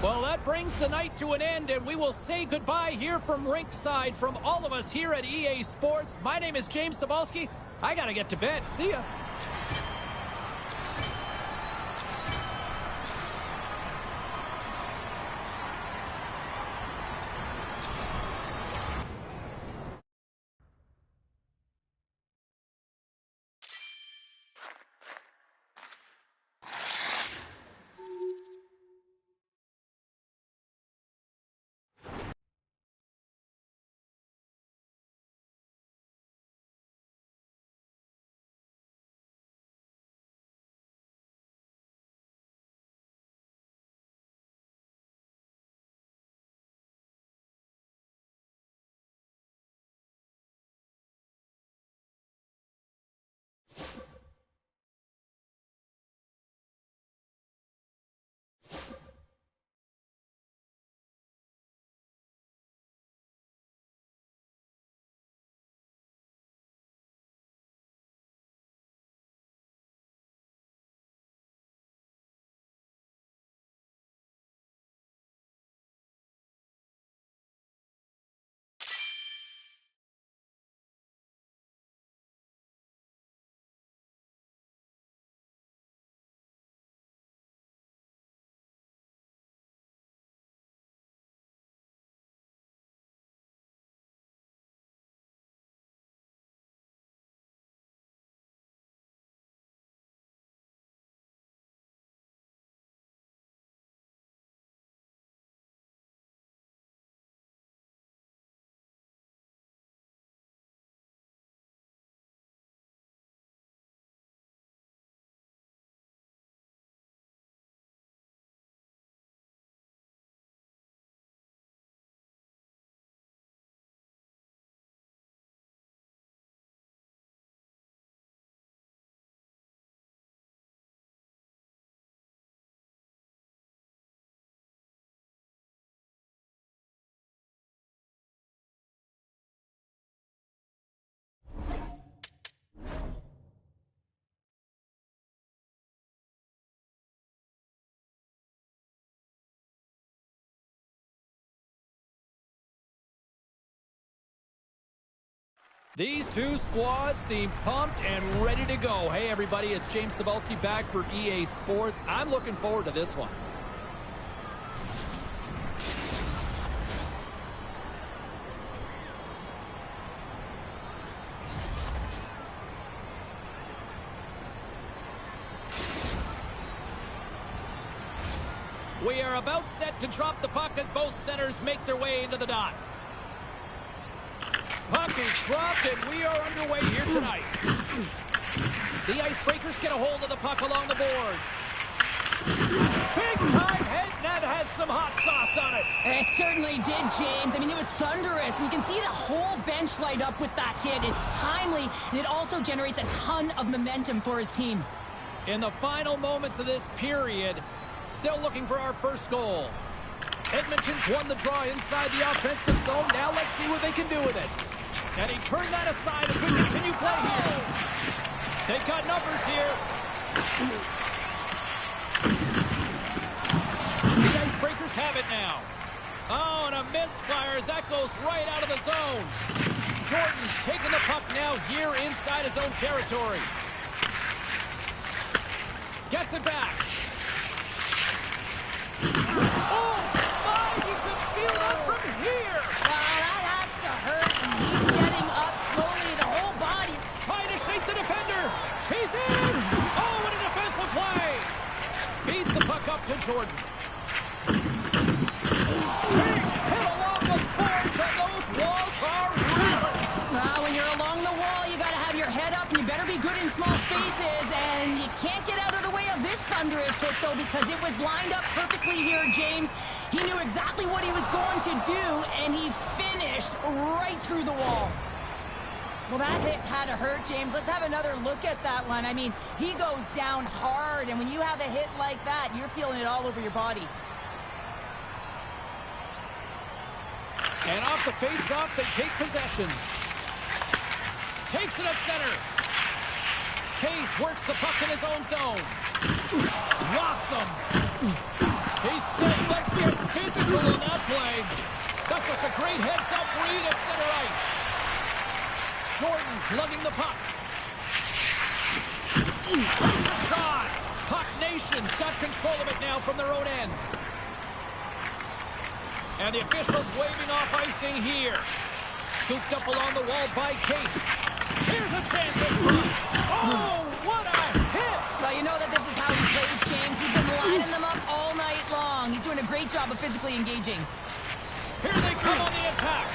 [SPEAKER 1] Well, that brings the night to an end, and we will say goodbye here from rinkside from all of us here at EA Sports. My name is James Cebulski. I got to get to bed. See ya. These two squads seem pumped and ready to go. Hey, everybody, it's James Cebulski back for EA Sports. I'm looking forward to this one. We are about set to drop the puck as both centers make their way into the dot. Puck is dropped, and we are underway here tonight. The Icebreakers get a hold of the puck along the boards. Big-time hit, and that had some hot sauce on it.
[SPEAKER 2] It certainly did, James. I mean, it was thunderous. You can see the whole bench light up with that hit. It's timely, and it also generates a ton of momentum for his team.
[SPEAKER 1] In the final moments of this period, still looking for our first goal. Edmonton's won the draw inside the offensive zone. Now let's see what they can do with it. And he turned that aside as we continue play here. They've got numbers here. The Icebreakers have it now. Oh, and a misfire as that goes right out of the zone. Jordan's taking the puck now here inside his own territory. Gets it back. Oh, my, you can feel that from here.
[SPEAKER 2] Wow, that has to hurt. And he's getting up slowly, the whole body.
[SPEAKER 1] Trying to shake the defender. He's in. Oh, what a defensive play. Feeds the puck up to Jordan. Big hit along the boards, and those walls are ripping.
[SPEAKER 2] Well, when you're along the wall, you got to have your head up, and you better be good in small spaces. And you can't get out of the way of this thunderous hit, though, because it was lined up perfectly here, James. He knew exactly what he was going to do, and he finished right through the wall. Well, that hit had to hurt, James. Let's have another look at that one. I mean, he goes down hard, and when you have a hit like that, you're feeling it all over your body.
[SPEAKER 1] And off the face-off, they take possession. Takes it at center. Case works the puck in his own zone. Rocks him. He says, let's get physical in that play. That's just a great heads-up read at center ice. Jordan's lugging the puck. Takes a shot. Puck Nation's got control of it now from their own end. And the officials waving off icing here. Scooped up along the wall by Case. Here's a chance in front. Oh, what a hit!
[SPEAKER 2] Well, you know that this is how he plays, James. He's been lining them up all night long. He's doing a great job of physically engaging.
[SPEAKER 1] Here they come on the attack.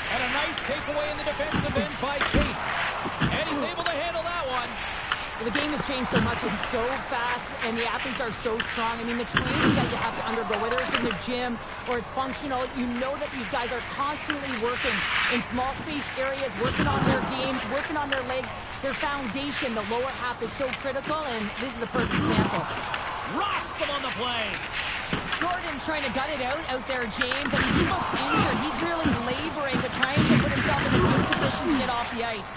[SPEAKER 1] And a nice takeaway in the defensive end by Case. And he's able to handle that one.
[SPEAKER 2] The game has changed so much. It's so fast, and the athletes are so strong. I mean, the training that you have to undergo, whether it's in the gym or it's functional, you know that these guys are constantly working in small space areas, working on their games, working on their legs. Their foundation, the lower half, is so critical, and this is a perfect example.
[SPEAKER 1] Rocks him on the play.
[SPEAKER 2] Jordan's trying to gut it out there, James. I mean, he looks injured. He's really laboring, but trying to put himself in a good position to get off the ice.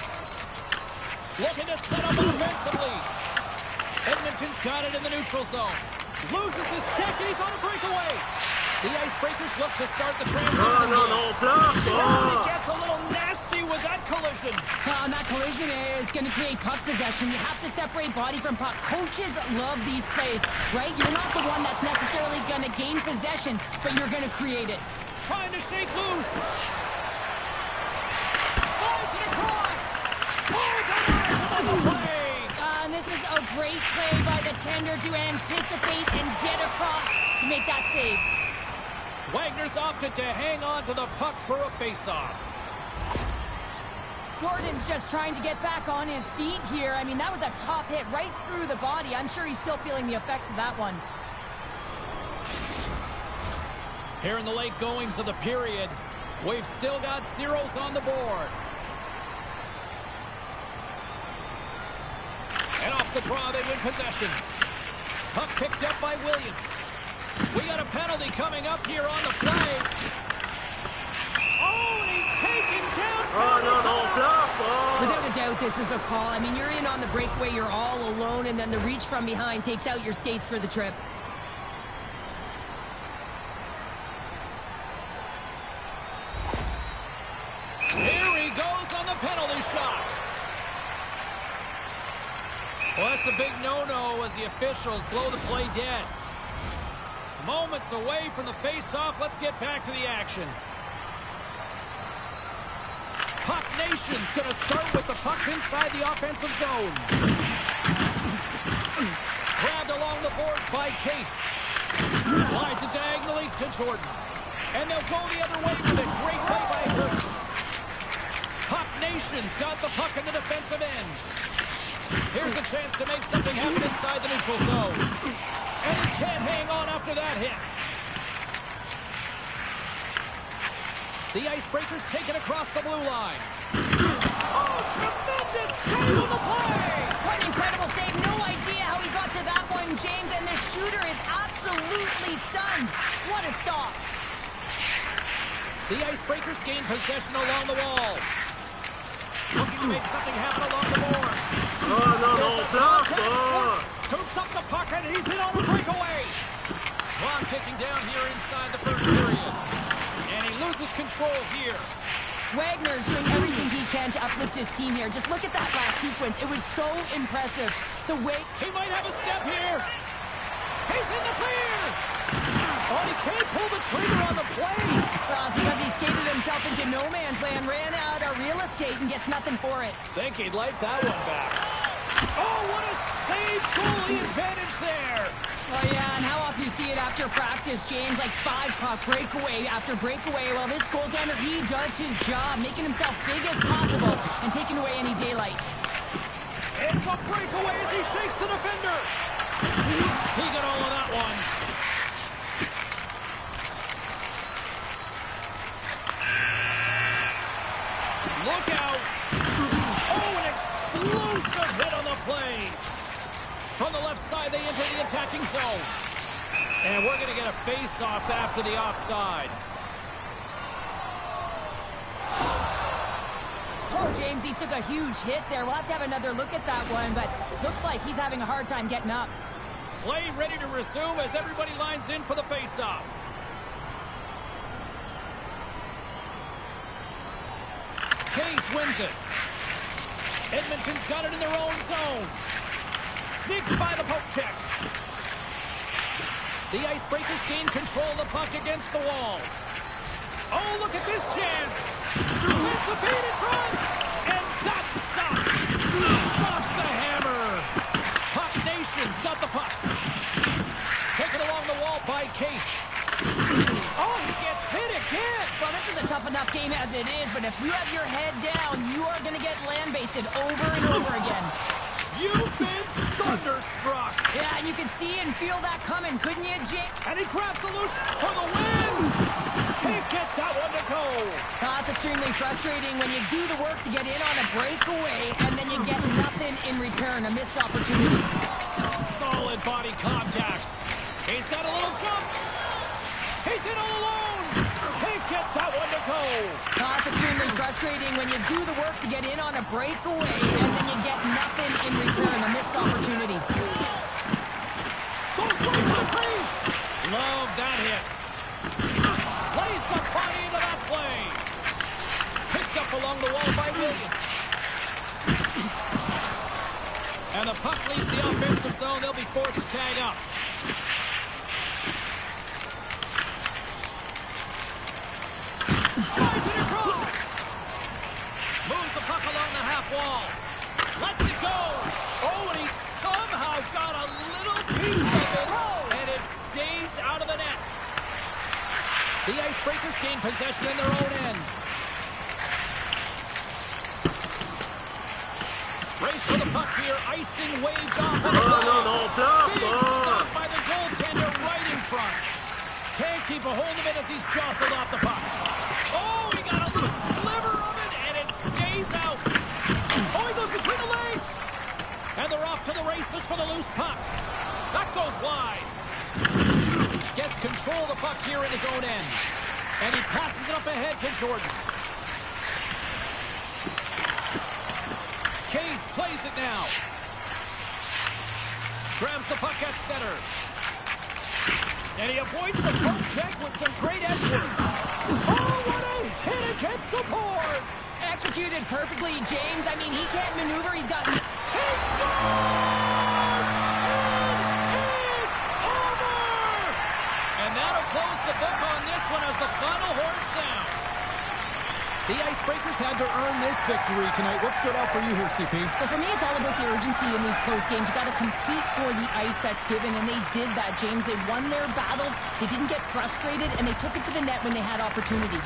[SPEAKER 1] Looking to set up offensively. Edmonton's got it in the neutral zone. Loses his check, and he's on a breakaway. The Icebreakers look to start the transition. He gets a little nasty with that collision.
[SPEAKER 2] And that collision is going to create puck possession. You have to separate body from puck. Coaches love these plays, right? You're not the one that's necessarily going to gain possession, but you're going to create it.
[SPEAKER 1] Trying to shake loose. Slides it across. On the play.
[SPEAKER 2] And this is a great play by the tender to anticipate and get across to make that save.
[SPEAKER 1] Wagner's opted to hang on to the puck for a face-off.
[SPEAKER 2] Jordan's just trying to get back on his feet here. I mean, that was a top hit right through the body. I'm sure he's still feeling the effects of that one.
[SPEAKER 1] Here in the late goings of the period, we've still got zeros on the board. And off the draw, they win possession. Puck picked up by Williams. We got a penalty coming up here on the play. Oh, and he's taken down.
[SPEAKER 2] Without a doubt, this is a call. I mean, you're in on the breakaway, you're all alone, and then the reach from behind takes out your skates for the trip.
[SPEAKER 1] Here he goes on the penalty big no-no as the officials blow the play dead. Moments away from the face-off. Let's get back to the action. Puck Nation's going to start with the puck inside the offensive zone. Grabbed along the boards by Case. Slides it diagonally to Jordan. And they'll go the other way with it. Great play by Hurt. Puck Nation's got the puck in the defensive end. Here's a chance to make something happen inside the neutral zone. And he can't hang on after that hit. The Icebreakers take it across the blue line. Oh, tremendous save on the play!
[SPEAKER 2] What an incredible save. No idea how he got to that one, James. And the shooter is absolutely stunned. What a stop.
[SPEAKER 1] The Icebreakers gain possession along the wall. Looking to make something happen along the boards. Scoops up the puck and he's in on a breakaway. Clock ticking down here inside the first period. And he loses control here.
[SPEAKER 2] Wagner's doing everything he can to uplift his team here. Just look at that last sequence. It was so impressive. The way...
[SPEAKER 1] He might have a step here. He's in the clear. Oh, he can't pull the trigger on the play.
[SPEAKER 2] Because he skated himself into no man's land, ran out of real estate, and gets nothing for it.
[SPEAKER 1] Think he'd like that one back. Oh, what a save! Goalie advantage there.
[SPEAKER 2] Oh, yeah, and how often you see it after practice, James? Like 5-puck breakaway after breakaway. Well, this goaltender, he does his job, making himself big as possible and taking away any daylight.
[SPEAKER 1] It's a breakaway as he shakes the defender. He got all of that one. Look out. Oh, an explosive hit on the play. From the left side, they enter the attacking zone. And we're going to get a face-off after the offside.
[SPEAKER 2] Oh, James, he took a huge hit there. We'll have to have another look at that one, but looks like he's having a hard time getting up.
[SPEAKER 1] Play ready to resume as everybody lines in for the face-off. Case wins it. Edmonton's got it in their own zone. Sneaks by the poke check. The Icebreakers gain control of the puck against the wall. Oh, look at this chance. Sends the feed in front. And that's stopped. Drops the hammer. Puck Nation's got the puck. Taken along the wall by Case. Oh, he gets hit again.
[SPEAKER 2] Well, this is a tough enough game as it is, but if you have your head down, you are going to get land-basted over and over again.
[SPEAKER 1] You've been thunderstruck.
[SPEAKER 2] Yeah, and you can see and feel that coming, couldn't you, Jake?
[SPEAKER 1] And he grabs the loose for the win. Can't get that one to go.
[SPEAKER 2] That's extremely frustrating when you do the work to get in on a breakaway and then you get nothing in return, a missed opportunity.
[SPEAKER 1] Solid body contact. He's got a little jump. He's in all alone. Can't get that one to go.
[SPEAKER 2] That's extremely frustrating when you do the work to get in on a breakaway and then you get nothing in return, a missed opportunity.
[SPEAKER 1] Goes right to the crease. Love that hit. Plays the body into that play. Picked up along the wall by Williams. And the puck leaves the offensive zone. They'll be forced to tag up. Slides it across. Moves the puck along the half wall. Lets it go. Oh, and he somehow got a little piece of it. And it stays out of the net. The Icebreakers gain possession in their own end. Race for the puck here. Icing waved off. Big stop by the goaltender right in front. Can't keep a hold of it as he's jostled off the puck. Oh, he got a little sliver of it, and it stays out. Oh, he goes between the legs. And they're off to the races for the loose puck. That goes wide. Gets control of the puck here in his own end. And he passes it up ahead to Jordan. Case plays it now. Grabs the puck at center. And he avoids the poke check with some great edge work. Oh, what a hit against the boards!
[SPEAKER 2] Executed perfectly, James. I mean, he can't maneuver. He's got...
[SPEAKER 1] He scores!
[SPEAKER 3] had to earn this victory tonight. What stood out for you here, CP?
[SPEAKER 2] Well, for me, it's all about the urgency in these close games. You got to compete for the ice that's given, and they did that, James. They won their battles. They didn't get frustrated, and they took it to the net when they had opportunity.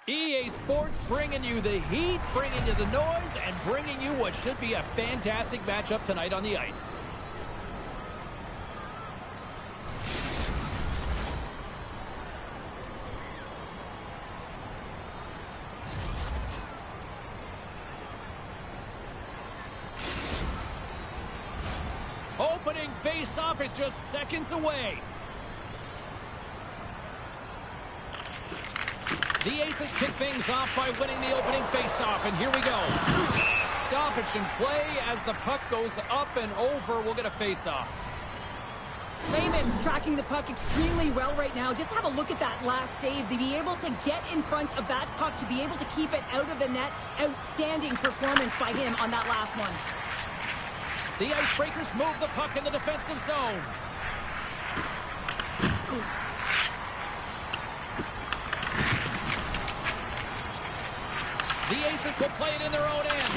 [SPEAKER 1] EA Sports bringing you the heat, bringing you the noise, and bringing you what should be a fantastic matchup tonight on the ice. Opening face-off is just seconds away. The Aces kick things off by winning the opening face-off, and here we go. Stoppage in play as the puck goes up and over. We'll get a face-off.
[SPEAKER 2] Raymond's tracking the puck extremely well right now. Just have a look at that last save. To be able to get in front of that puck, to be able to keep it out of the net. Outstanding performance by him on that last one.
[SPEAKER 1] The Icebreakers move the puck in the defensive zone. The Aces will play it in their own end.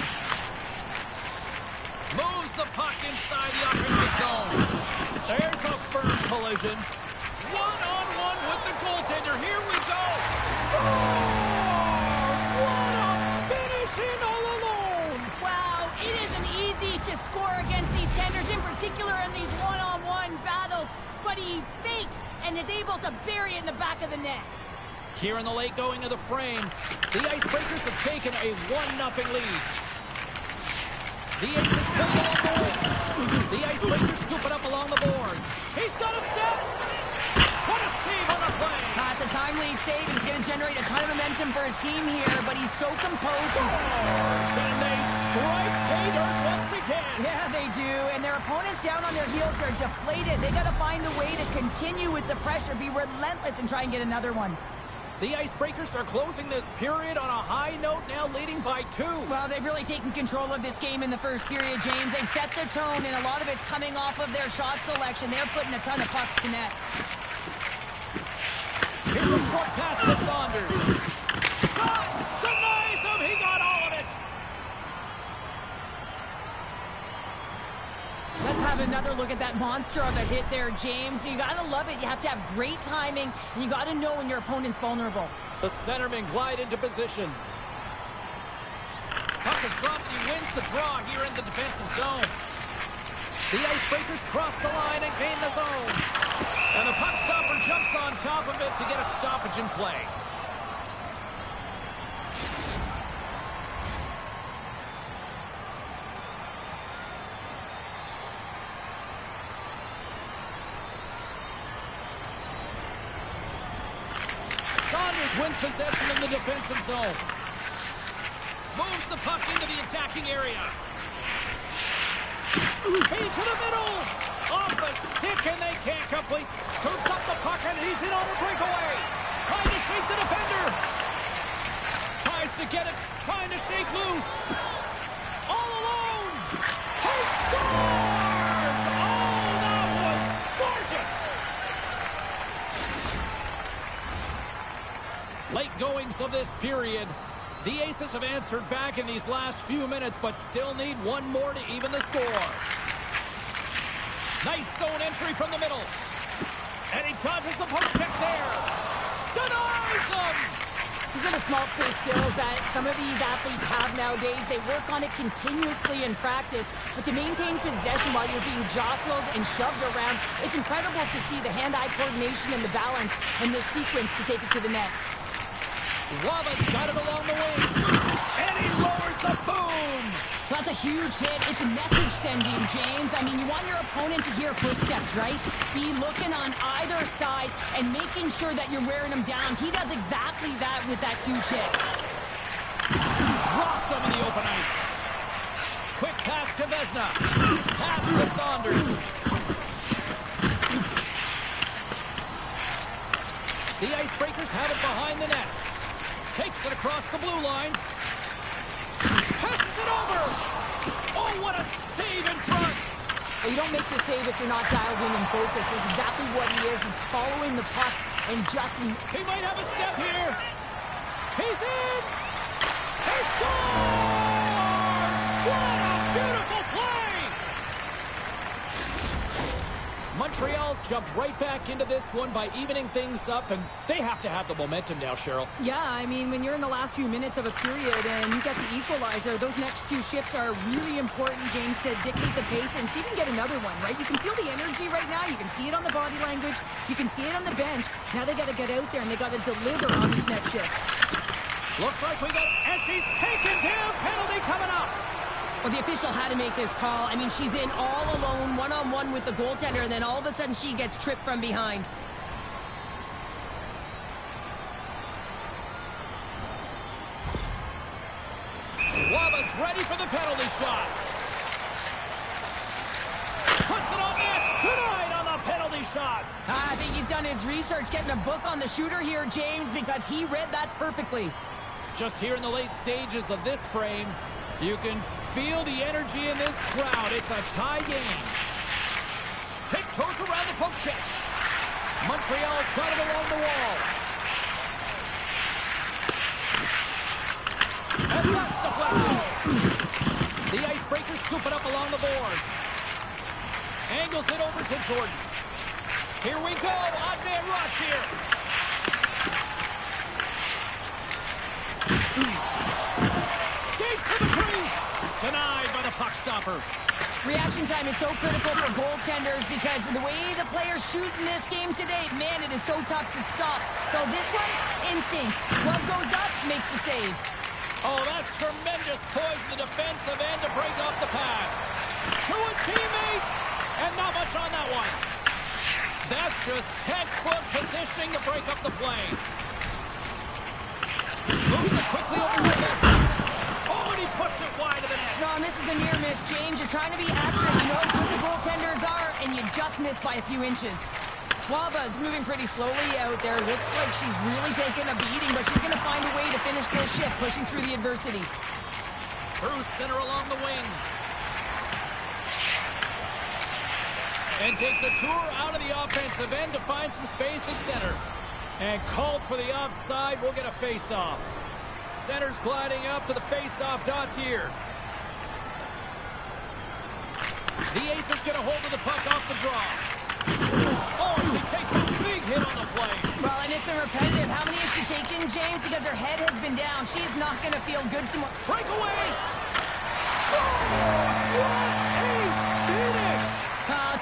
[SPEAKER 1] Moves the puck inside the offensive zone. There's a firm collision. One-on-one with the goaltender. Here we go. Scores! What a finish in all alone.
[SPEAKER 2] Wow, it isn't easy to score against these tenders, in particular in these one-on-one battles. But he fakes and is able to bury it in the back of the net.
[SPEAKER 1] Here in the late going of the frame, the Icebreakers have taken a 1-0 lead. The Aces pull it along the wing. The Icebreakers scoop it up along the boards. He's got a step. What a save on the play.
[SPEAKER 2] That's a timely save. He's going to generate a ton of momentum for his team here, but he's so composed.
[SPEAKER 1] And they strike pay dirt once again.
[SPEAKER 2] Yeah, they do. And their opponents down on their heels are deflated. They got to find a way to continue with the pressure, be relentless, and try and get another one.
[SPEAKER 1] The Icebreakers are closing this period on a high note, now leading by 2.
[SPEAKER 2] Well, they've really taken control of this game in the first period, James. They've set their tone, and a lot of it's coming off of their shot selection. They're putting a ton of pucks to net.
[SPEAKER 1] Here's a short pass to Saunders. Shot! Denies him! He got all of it!
[SPEAKER 2] Let's have another look at that monster of a hit there, James. You gotta love it. You have to have great timing, and you gotta know when your opponent's vulnerable.
[SPEAKER 1] The centerman glide into position. Puck is dropped, and he wins the draw here in the defensive zone. The Icebreakers cross the line and gain the zone. And the puck stopper jumps on top of it to get a stoppage in play. Saunders wins possession in the defensive zone. Moves the puck into the attacking area. Into the middle. Off a stick, and they can't complete. Scoops up the puck, and he's in on a breakaway. Trying to shake the defender. Tries to get it. Trying to shake loose. All alone. He scores! Oh, that was gorgeous. Late goings of this period. The Aces have answered back in these last few minutes, but still need one more to even the score. Nice zone entry from the middle. And he dodges the poke check there. Denies him!
[SPEAKER 2] These are the small space skills that some of these athletes have nowadays. They work on it continuously in practice, but to maintain possession while you're being jostled and shoved around, it's incredible to see the hand-eye coordination and the balance in this sequence to take it to the net.
[SPEAKER 1] Waba's got it along the wing. And he lowers the boom!
[SPEAKER 2] That's a huge hit. It's a message sending, James. I mean, you want your opponent to hear footsteps, right? Be looking on either side and making sure that you're wearing him down. He does exactly that with that huge hit.
[SPEAKER 1] Dropped him in the open ice. Quick pass to Vezina. Pass to Saunders. The Icebreakers have it behind the net. Takes it across the blue line. Passes it over. Oh, what a save in front.
[SPEAKER 2] Well, you don't make the save if you're not dialed in and focused. That's exactly what he is. He's following the puck and just...
[SPEAKER 1] He might have a step here. He's in. He scores! What a beautiful play! Montreal's jumped right back into this one by evening things up, and they have to have the momentum now, Cheryl.
[SPEAKER 2] Yeah, I mean, when you're in the last few minutes of a period and you get the equalizer, those next few shifts are really important, James, to dictate the pace and see if you can get another one, right? You can feel the energy right now. You can see it on the body language. You can see it on the bench. Now they got to get out there and they got to deliver on these next shifts.
[SPEAKER 1] Looks like we got... And she's taken down. Penalty coming up.
[SPEAKER 2] Well, the official had to make this call. I mean, she's in all alone, one-on-one with the goaltender, and then all of a sudden she gets tripped from behind.
[SPEAKER 1] Waba's ready for the penalty shot. Puts it on net. Denied on the penalty shot.
[SPEAKER 2] I think he's done his research, getting a book on the shooter here, James, because he read that perfectly.
[SPEAKER 1] Just here in the late stages of this frame, you can feel the energy in this crowd. It's a tie game. Tiptoes around the poke check. Montreal's got it along the wall. And that's deflected. The Icebreakers scoop it up along the boards. Angles it over to Jordan. Here we go. Odd man rush here. Skates to the crease. Denied by the puck stopper.
[SPEAKER 2] Reaction time is so critical for goaltenders because the way the players shoot in this game today, man, it is so tough to stop. So this one, instincts. Glove goes up, makes the save.
[SPEAKER 1] Oh, that's tremendous poise in the defensive end to break off the pass. To his teammate, and not much on that one. That's just textbook positioning to break up the play. quickly over to Lessgooo. Oh, and he puts it wide of the net.
[SPEAKER 2] No, and this is a near miss, James. You're trying to be accurate. You know how good the goaltenders are, and you just miss by a few inches. Waba's moving pretty slowly out there. Looks like she's really taking a beating, but she's going to find a way to finish this shift, pushing through the adversity.
[SPEAKER 1] Through center along the wing. And takes a tour out of the offensive end to find some space at center. And called for the offside. We'll get a face-off. Center's gliding up to the face-off dots here. The ace is going to hold the puck off the draw. Oh, she takes a big hit on the play.
[SPEAKER 2] Well, and it's been repetitive. How many has she taken, James? Because her head has been down. She's not going to feel good tomorrow.
[SPEAKER 1] Breakaway! Scores! What a finish!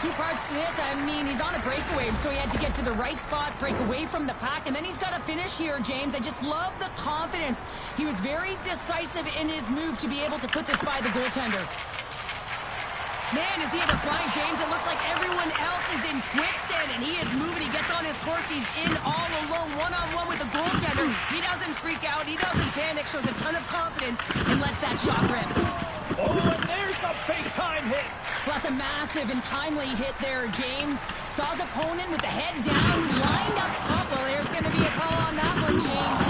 [SPEAKER 2] Two parts to this. I mean, he's on a breakaway, so he had to get to the right spot, break away from the pack, and then he's got to finish here, James. I just love the confidence. He was very decisive in his move to be able to put this by the goaltender. Man, is he ever flying, James? It looks like everyone else is in quicksand, and he is moving. He gets on his horse. He's in all alone, one-on-one with the goaltender. He doesn't freak out. He doesn't panic. Shows a ton of confidence and lets that shot rip.
[SPEAKER 1] Oh, and there's a big-time hit.
[SPEAKER 2] Plus a massive and timely hit there, James. Saw his opponent with the head down, lined up. Oh, well, there's going to be a call on that one, James.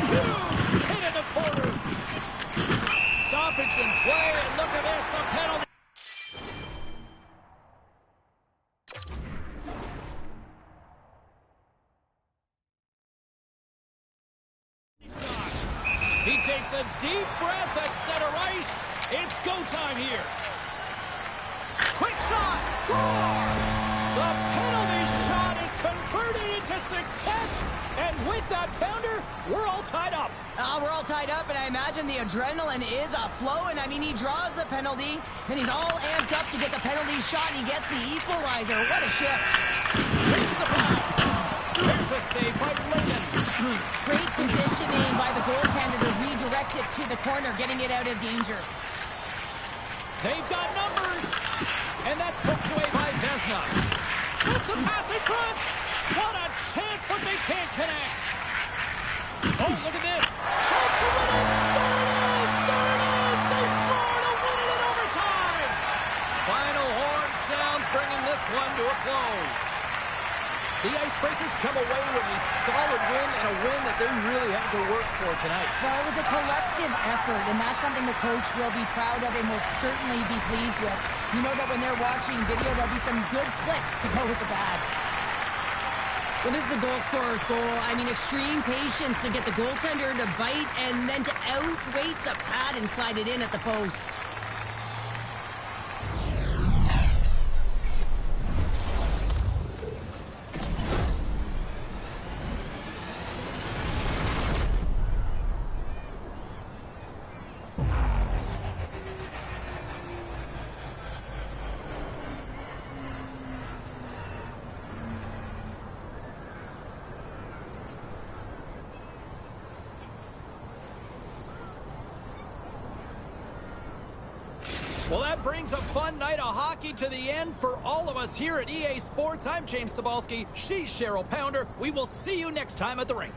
[SPEAKER 1] Huge hit in the corner. Stoppage in play, and look at this, a penalty. He takes a deep breath at center ice. It's go time here. Quick shot. Scores! The penalty shot is converted into success. And with that pounder, we're all tied up.
[SPEAKER 2] We're all tied up, and I imagine the adrenaline is flowing. I mean, he draws the penalty, and he's all amped up to get the penalty shot. He gets the equalizer. What a shift.
[SPEAKER 1] Here's the pass. There's a save by Layton.
[SPEAKER 2] Great positioning by the goaltender to redirect it to the corner, getting it out of danger.
[SPEAKER 1] They've got numbers. And that's poked away by Vesna. Shoots a pass in front. What a chance, but they can't connect. Oh, look at this. Chance to win it. There it is. There it is. They score to win it in overtime. Final horn sounds, bringing this one to a close. The Icebreakers come away with a solid win, and a win that they really had to work for tonight.
[SPEAKER 2] Well, it was a collective effort, and that's something the coach will be proud of and will certainly be pleased with. You know that when they're watching video, there'll be some good clicks to go with the bad. Well, this is a goal scorer's goal. I mean, extreme patience to get the goaltender to bite and then to outweight the pad and slide it in at the post.
[SPEAKER 1] Well, that brings a fun night of hockey to the end for all of us here at EA Sports. I'm James Cybulski. She's Cheryl Pounder. We will see you next time at the rink.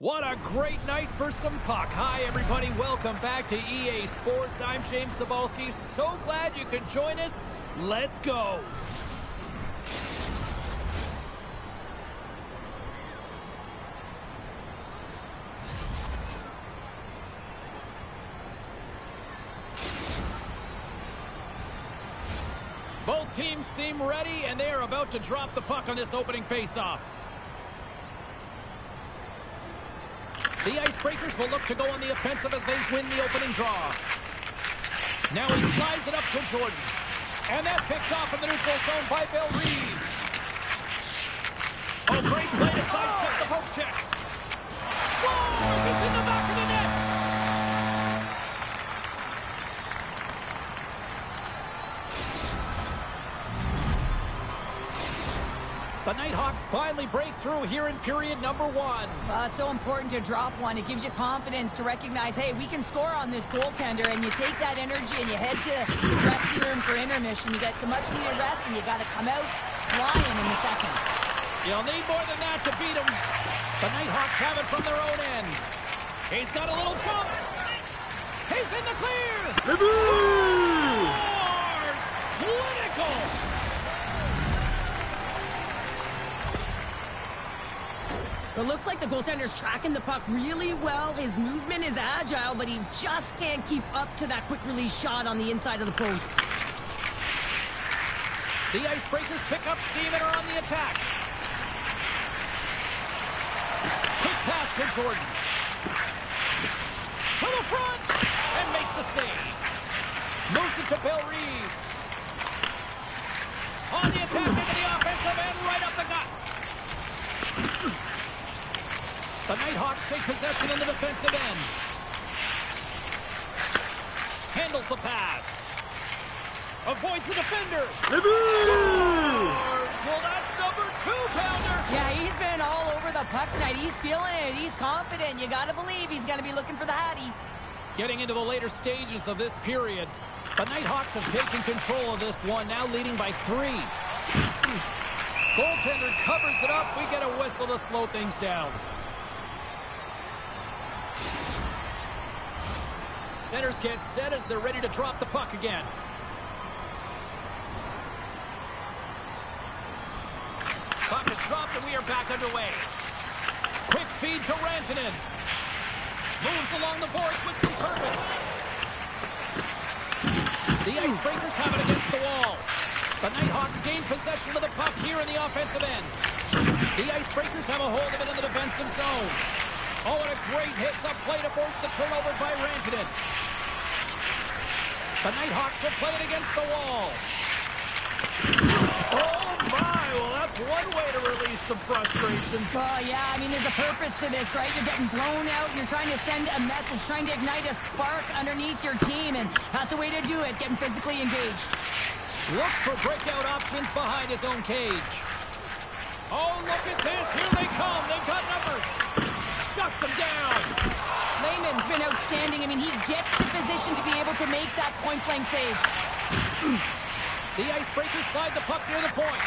[SPEAKER 1] What a great night for some puck. Hi, everybody. Welcome back to EA Sports. I'm James Cebulski. So glad you could join us. Let's go. Both teams seem ready, and they are about to drop the puck on this opening faceoff. The Icebreakers will look to go on the offensive as they win the opening draw. Now he slides it up to Jordan. And that's picked off in the neutral zone by Bill Reed. Oh, great play to sidestep the poke check. Whoa! It's in the back of the net. The Nighthawks finally break through here in period number one.
[SPEAKER 2] It's so important to drop one. It gives you confidence to recognize, hey, we can score on this goaltender, and you take that energy and you head to the dressing room for intermission. You get some much-needed rest, and you got to come out flying in the second.
[SPEAKER 1] You'll need more than that to beat them. The Nighthawks have it from their own end. He's got a little jump. He's in the clear. Scores! Clinical!
[SPEAKER 2] It looks like the goaltender's tracking the puck really well. His movement is agile, but he just can't keep up to that quick release shot on the inside of the post.
[SPEAKER 1] The Icebreakers pick up steam and are on the attack. Quick pass to Jordan. To the front! And makes the save. Moves it to Bill Reed. On the attack into the offensive end, right up the gut. The Nighthawks take possession in the defensive end. Handles the pass. Avoids the defender. Scores! Well, that's number 2-pounder.
[SPEAKER 2] Yeah, he's been all over the puck tonight. He's feeling it. He's confident. You got to believe he's going to be looking for the Hattie.
[SPEAKER 1] Getting into the later stages of this period, the Nighthawks have taken control of this one, now leading by 3. Goaltender covers it up. We get a whistle to slow things down. Centers get set as they're ready to drop the puck again. Puck is dropped and we are back underway. Quick feed to Rantanen. Moves along the boards with some purpose. The Icebreakers have it against the wall. The Nighthawks gain possession of the puck here in the offensive end. The Icebreakers have a hold of it in the defensive zone. Oh, and a great hits-up play to force the turnover by Rantanen. The Nighthawks are playing against the wall. Oh, my! Well, that's one way to release some frustration.
[SPEAKER 2] Oh, yeah, I mean, there's a purpose to this, right? You're getting blown out, you're trying to send a message, trying to ignite a spark underneath your team, and that's the way to do it, getting physically engaged.
[SPEAKER 1] Looks for breakout options behind his own cage. Oh, look at this. Here they come. They've got numbers. Shuts them down.
[SPEAKER 2] Lehman's been outstanding. I mean, he gets to position to be able to make that point-blank save.
[SPEAKER 1] The Icebreakers slide the puck near the point.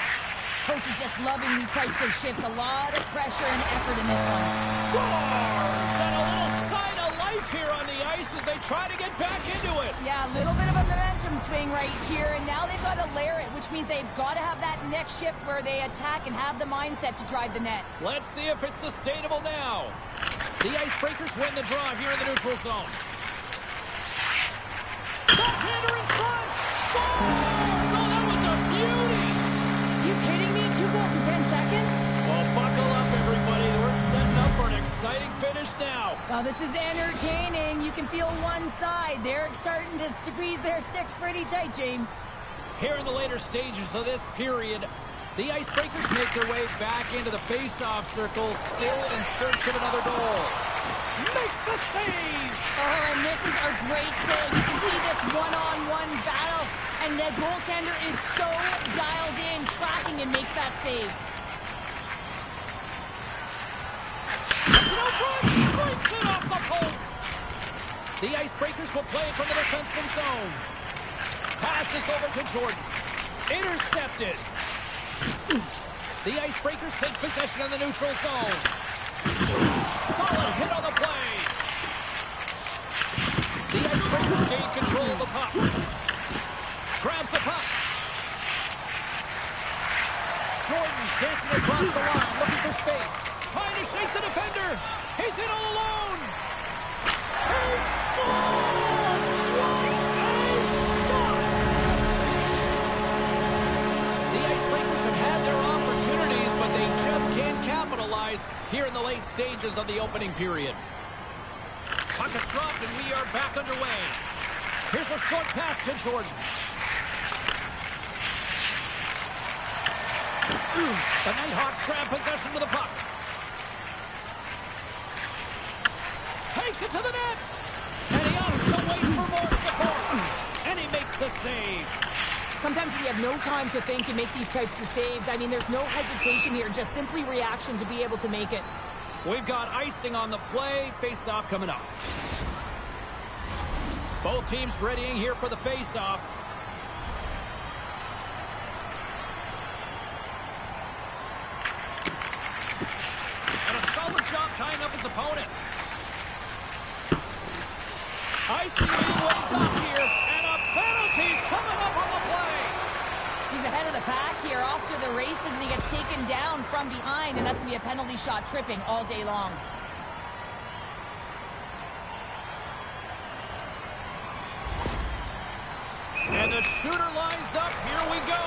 [SPEAKER 2] Coach is just loving these types of shifts. A lot of pressure and effort in this one.
[SPEAKER 1] Scores! And a little sign of life here on the ice as they try to get back into it.
[SPEAKER 2] Yeah, a little bit of a momentum swing right here, and now they've got to layer it, which means they've got to have that next shift where they attack and have the mindset to drive the net.
[SPEAKER 1] Let's see if it's sustainable now. The Icebreakers win the draw here in the neutral zone. Backhander in front! Scores! Oh, that was a beauty!
[SPEAKER 2] You kidding me? 2 goals in 10 seconds?
[SPEAKER 1] Well, buckle up, everybody. We're setting up for an exciting finish now.
[SPEAKER 2] Well, this is entertaining. You can feel one side. They're starting to squeeze their sticks pretty tight, James.
[SPEAKER 1] Here in the later stages of this period, the Icebreakers make their way back into the face-off circle, still in search of another goal. Makes the save!
[SPEAKER 2] Oh, and this is a great save. You can see this one-on-one battle, and the goaltender is so dialed in, tracking, and makes that save.
[SPEAKER 1] Breaks it off the posts. The Icebreakers will play from the defensive zone. Passes over to Jordan. Intercepted. The Icebreakers take possession in the neutral zone. Solid hit on the play. The Icebreakers gain control of the puck. Grabs the puck. Jordan's dancing across the line, looking for space. Trying to shake the defender. He's in all alone. He scores! What a shot! The Icebreakers have had their opportunities, but they just can't capitalize here in the late stages of the opening period. Puck is dropped, and we are back underway. Here's a short pass to Jordan. The Nighthawks grab possession with the puck. Takes it to the net. And he opts to wait for more support. And he makes the save.
[SPEAKER 2] Sometimes when you have no time to think and make these types of saves, I mean, there's no hesitation here, just simply reaction to be able to make it.
[SPEAKER 1] We've got icing on the play. Face-off coming up. Both teams readying here for the face-off. And a solid job tying up his opponent. Icing being waved off here, and a penalty's coming up on the play.
[SPEAKER 2] He's ahead of the pack here, off to the races, and he gets taken down from behind, and that's going to be a penalty shot, tripping all day long.
[SPEAKER 1] And the shooter lines up. Here we go.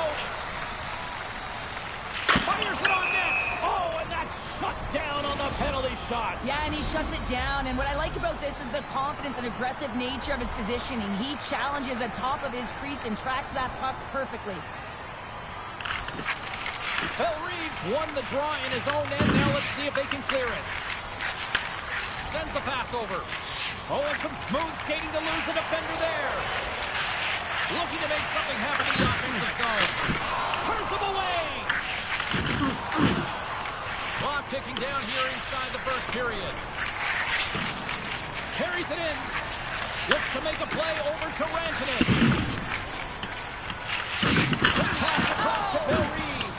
[SPEAKER 1] Fires it on net. Oh, and that's shut down on the penalty shot.
[SPEAKER 2] Yeah, and he shuts it down. And what I like about this is the confidence and aggressive nature of his positioning. He challenges the top of his crease and tracks that puck perfectly.
[SPEAKER 1] Bill Reeves won the draw in his own end. Now let's see if they can clear it. Sends the pass over. Oh, and some smooth skating to lose the defender there. Looking to make something happen in the offensive zone. Turns him away. Clock ticking down here inside the first period. Carries it in. Looks to make a play over to Rantanen. Pass across to Bill Reeves.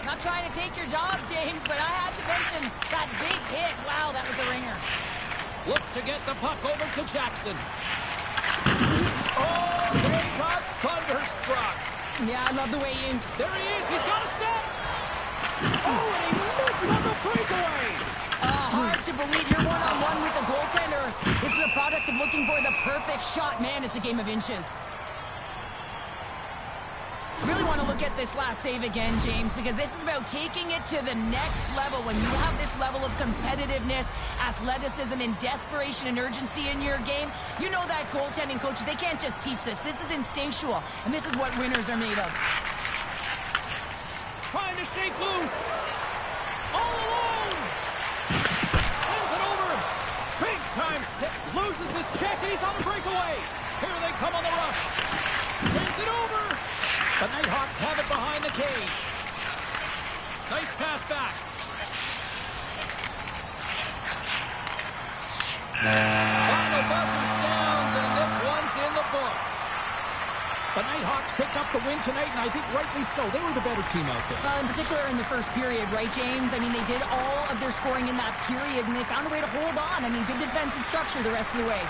[SPEAKER 2] Not trying to take your job, James, but I had to mention that big hit. Wow, that was a ringer.
[SPEAKER 1] Looks to get the puck over to Jackson. Oh, they got thunderstruck.
[SPEAKER 2] Yeah, I love the way he...
[SPEAKER 1] There he is. He's got a step. Oh, and he missed on the breakaway.
[SPEAKER 2] Hard to believe you're one-on-one with the goaltender. This is a product of looking for the perfect shot. Man, it's a game of inches. Really want to look at this last save again, James, because this is about taking it to the next level. When you have this level of competitiveness, athleticism, and desperation and urgency in your game, you know that goaltending coaches, they can't just teach this. This is instinctual, and this is what winners are made of.
[SPEAKER 1] trying to shake loose. All alone. Sends it over. Big time set. Loses his check, and he's on a breakaway. Here they come on the rush. Sends it over. The Nighthawks have it behind the cage. Nice pass back. Final buzzer sounds, and this one's in the books. The Nighthawks picked up the win tonight, and I think rightly so. They were the better team out there.
[SPEAKER 2] Well, in particular in the first period, right, James? I mean, they did all of their scoring in that period, and they found a way to hold on. I mean, good defensive structure the rest of the way.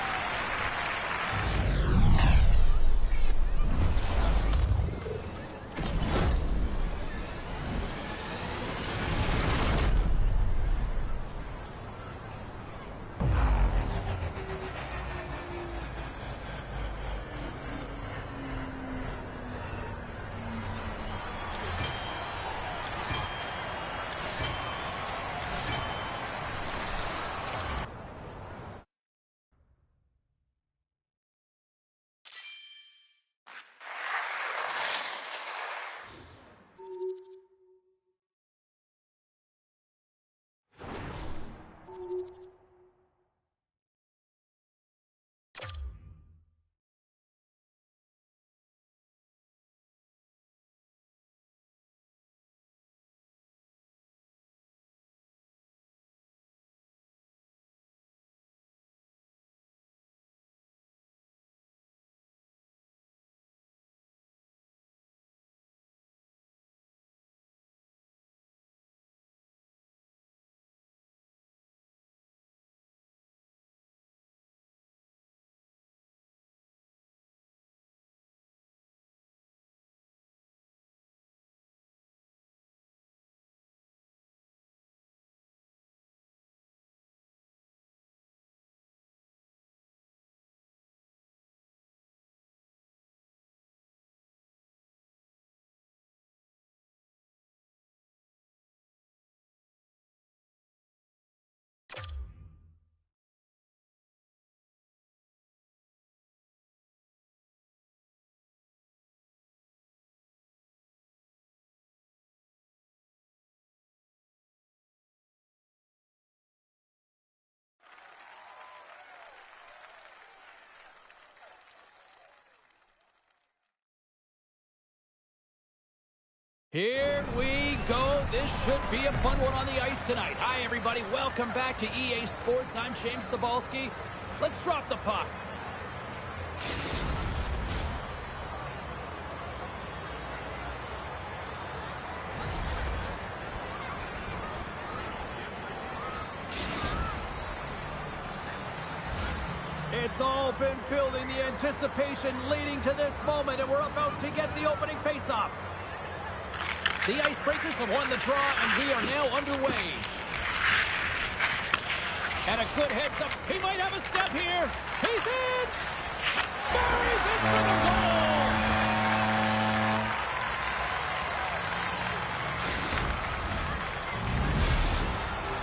[SPEAKER 1] Here we go. This should be a fun one on the ice tonight. Hi, everybody. Welcome back to EA Sports. I'm James Cybulski. Let's drop the puck. It's all been building, the anticipation leading to this moment, and we're about to get the opening faceoff. The Icebreakers have won the draw, and we are now underway. And a good heads-up. He might have a step here. He's in! Buries it for the goal!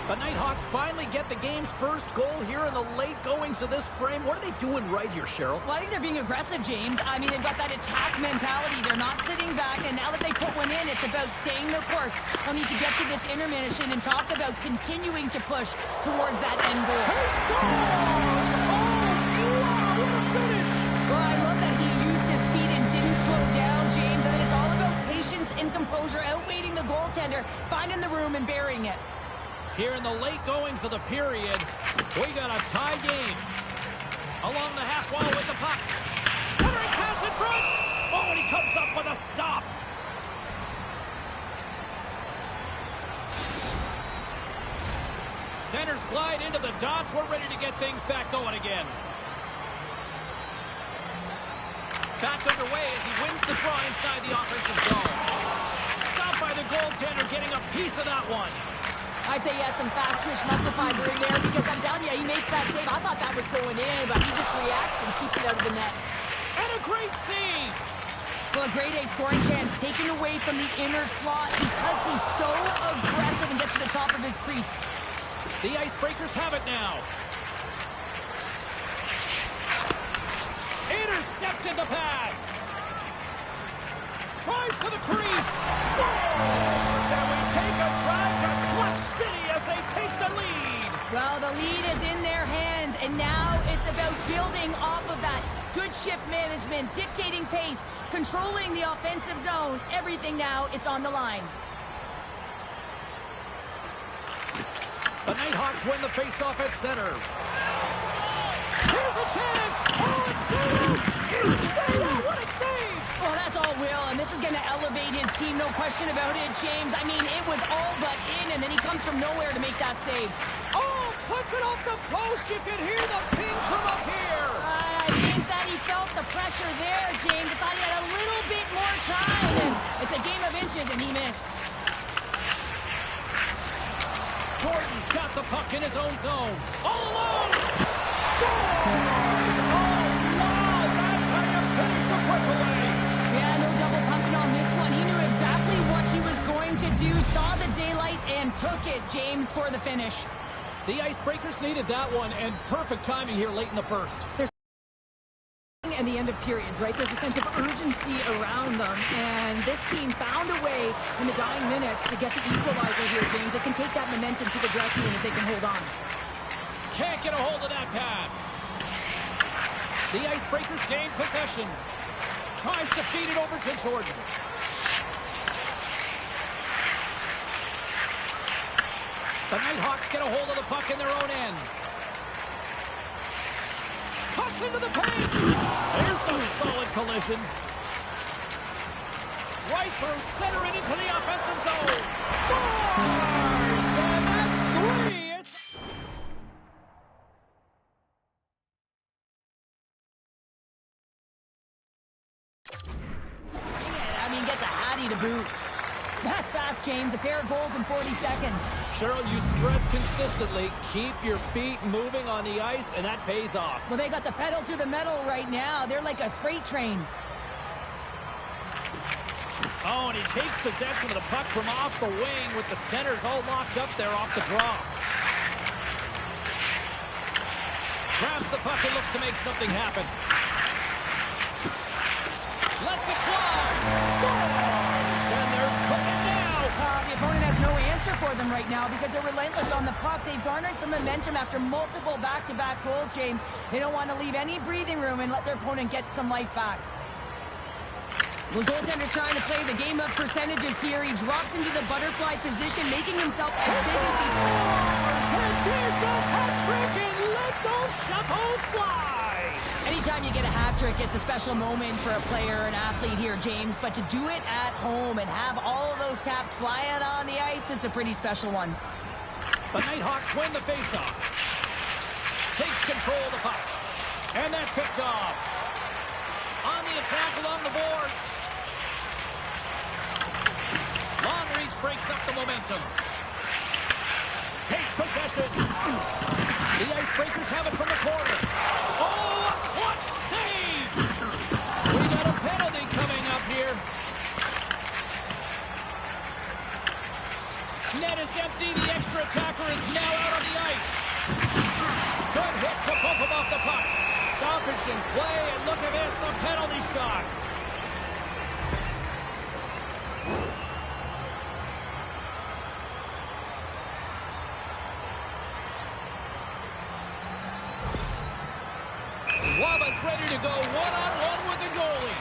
[SPEAKER 1] The Nighthawks finally get the game's first goal here in the late goings of this frame. What are they doing right here, Cheryl?
[SPEAKER 2] Well, I think they're being aggressive, James. I mean, they've got that attack mentality. They're not sitting back, and now that they put one in, it's about staying the course. They'll need to get to this intermission and talk about continuing to push towards that end goal.
[SPEAKER 1] He scores! Oh, wow, what a finish!
[SPEAKER 2] Well, I love that he used his speed and didn't slow down, James. And it's all about patience and composure, outweighing the goaltender, finding the room and burying it.
[SPEAKER 1] Here in the late goings of the period, we got a tie game. Along the half wall with the puck. Centering pass in front. Oh, and he comes up with a stop. Centers glide into the dots. We're ready to get things back going again. Back underway as he wins the draw inside the offensive zone. Stopped by the goaltender, getting a piece of that one.
[SPEAKER 2] I'd say he has some fast twitch muscle fiber in there because I'm telling you, he makes that save. I thought that was going in, but he just reacts and keeps it out of the net.
[SPEAKER 1] And a great save!
[SPEAKER 2] Well, a grade A scoring chance taken away from the inner slot because he's so aggressive and gets to the top of his crease.
[SPEAKER 1] The Icebreakers have it now. Intercepted the pass. Drives to the crease. Score!
[SPEAKER 2] shift management, dictating pace, controlling the offensive zone. Everything now, it's on the line.
[SPEAKER 1] The Nighthawks win the faceoff at center. Here's a chance. Oh, it's straight out. It's straight out. What a save.
[SPEAKER 2] Well, that's all Will, and this is going to elevate his team, no question about it, James. I mean, it was all but in, and then he comes from nowhere to make that save.
[SPEAKER 1] Oh, puts it off the post. You can hear the ping from up here.
[SPEAKER 2] I think that he felt the pressure there, James. I thought he had a little bit more time, and it's a game of inches, and he missed.
[SPEAKER 1] Jordan's got the puck in his own zone. All alone. Scores! Oh, wow. That's how you finish the puck away.
[SPEAKER 2] Yeah, no double pumping on this one. He knew exactly what he was going to do, saw the daylight, and took it, James, for the finish.
[SPEAKER 1] The Icebreakers needed that one, and perfect timing here late in the first.
[SPEAKER 2] And the end of periods, right? There's a sense of urgency around them, and this team found a way in the dying minutes to get the equalizer here, James. They can take that momentum to the dressing room if they can hold on.
[SPEAKER 1] Can't get a hold of that pass. The Icebreakers gain possession. Tries to feed it over to Jordan. The Nighthawks get a hold of the puck in their own end. Cuts into the paint. There's a solid collision. Right through center and into the offensive zone. Scores! And that's three. It's...
[SPEAKER 2] I mean, gets a hattie to boot. That's fast, James. A pair of goals in 40 seconds.
[SPEAKER 1] Cheryl, you stress consistently, keep your feet moving on the ice, and that pays off.
[SPEAKER 2] Well, they got the pedal to the metal right now. They're like a freight train.
[SPEAKER 1] Oh, and he takes possession of the puck from off the wing with the centers all locked up there off the draw. Grabs the puck and looks to make something happen. Lets it fly. Scores! And they're cooking now.
[SPEAKER 2] The opponent has no answer for them right now because they're relentless on the puck. They've garnered some momentum after multiple back-to-back goals, James. They don't want to leave any breathing room and let their opponent get some life back. Well, goaltender's trying to play the game of percentages here. He drops into the butterfly position, making himself as big as he
[SPEAKER 1] And there's the hat-trick and let those shuttles fly.
[SPEAKER 2] Anytime you get a hat-trick, it's a special moment for a player, an athlete here, James. But to do it at home and have all of those caps flying on the ice, it's a pretty special one.
[SPEAKER 1] The Nighthawks win the faceoff. Takes control of the puck. And that's picked off. On the attack along the boards. Long reach breaks up the momentum. Takes possession. The Icebreakers have it from the corner. Oh, a clutch save! We got a penalty coming up here. Net is empty. The extra attacker is now out on the ice. Good hit to bump him off the puck. Stoppage in play, and look at this, a penalty shot. Waba's ready to go one-on-one with the goalie.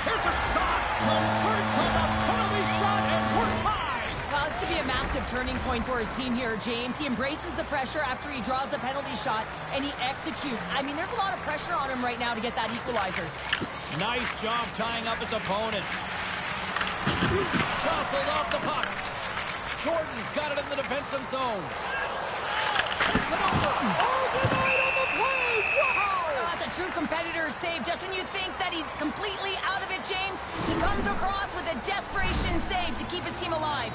[SPEAKER 1] Here's a shot. Converts on the penalty shot, and we're tied.
[SPEAKER 2] Well, this could be a massive turning point for his team here, James. He embraces the pressure after he draws the penalty shot, and he executes. I mean, there's a lot of pressure on him right now to get that equalizer.
[SPEAKER 1] Nice job tying up his opponent. Jostled off the puck. Jordan's got it in the defensive zone. Sends it over. Oh, denied on the play. Wow!
[SPEAKER 2] Oh, that's a true competitor's save. Just when you think that he's completely out of it, James, he comes across with a desperation save to keep his team alive.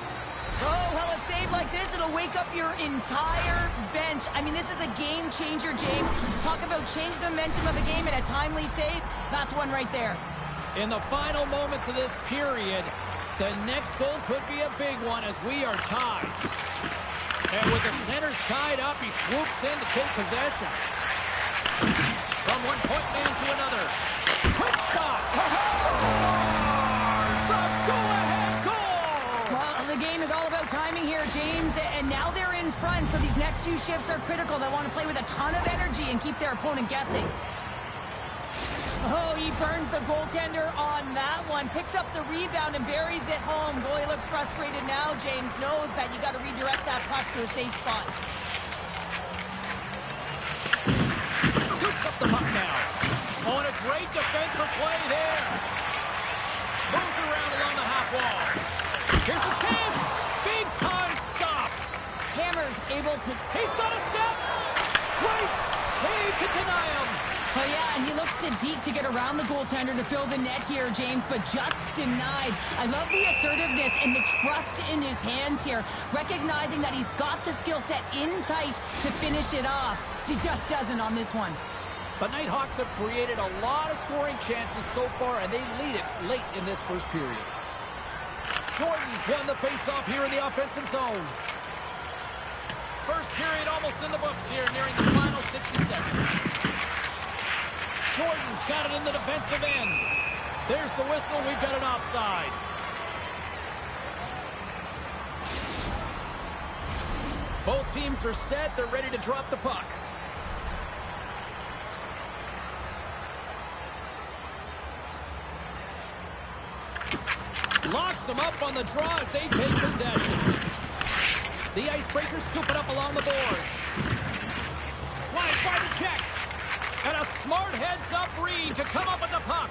[SPEAKER 2] Oh, well, a save like this, it'll wake up your entire bench. I mean, this is a game changer, James. Talk about change the momentum of a game in a timely save. That's one right there.
[SPEAKER 1] In the final moments of this period, the next goal could be a big one as we are tied. And with the centers tied up, he swoops in to take possession. From one point man to another. Quick shot. The go-ahead goal.
[SPEAKER 2] Well, the game is all about timing here, James. And now they're in in front, so these next few shifts are critical. They want to play with a ton of energy and keep their opponent guessing. Oh, he burns the goaltender on that one. Picks up the rebound and buries it home. Goalie looks frustrated now. James knows that you got to redirect that puck to a safe spot.
[SPEAKER 1] Scoops up the puck now. Oh, and a great defensive play there. Moves around along the half wall. Here's a chance. Big time stop.
[SPEAKER 2] Hammer's able to...
[SPEAKER 1] He's got a step. Great save to deny him.
[SPEAKER 2] Oh, yeah, and he looks to deep to get around the goaltender to fill the net here, James, but just denied. I love the assertiveness and the trust in his hands here, recognizing that he's got the skill set in tight to finish it off. He just doesn't on this one.
[SPEAKER 1] The Nighthawks have created a lot of scoring chances so far, and they lead it late in this first period. Jordan's won the faceoff here in the offensive zone. First period almost in the books here, nearing the final 60 seconds. Jordan's got it in the defensive end. There's the whistle. We've got an offside. Both teams are set. They're ready to drop the puck. Locks them up on the draw as they take possession. The Icebreakers scoop it up along the boards. Slides by the check. And a smart heads-up read to come up with the puck.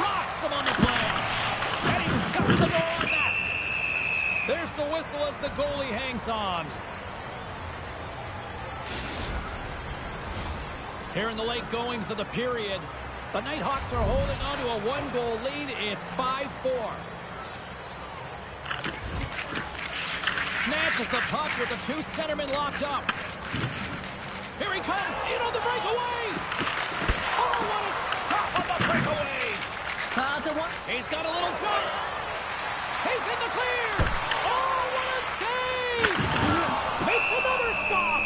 [SPEAKER 1] Rocks him on the play. And he shuts the door on that. There's the whistle as the goalie hangs on. Here in the late goings of the period, the Nighthawks are holding on to a one-goal lead. It's 5-4. Snatches the puck with the two centermen locked up. Here he comes, in on the breakaway! Oh, what a stop on the breakaway! He's got a little jump. He's in the clear! Oh, what a save! Makes another stop!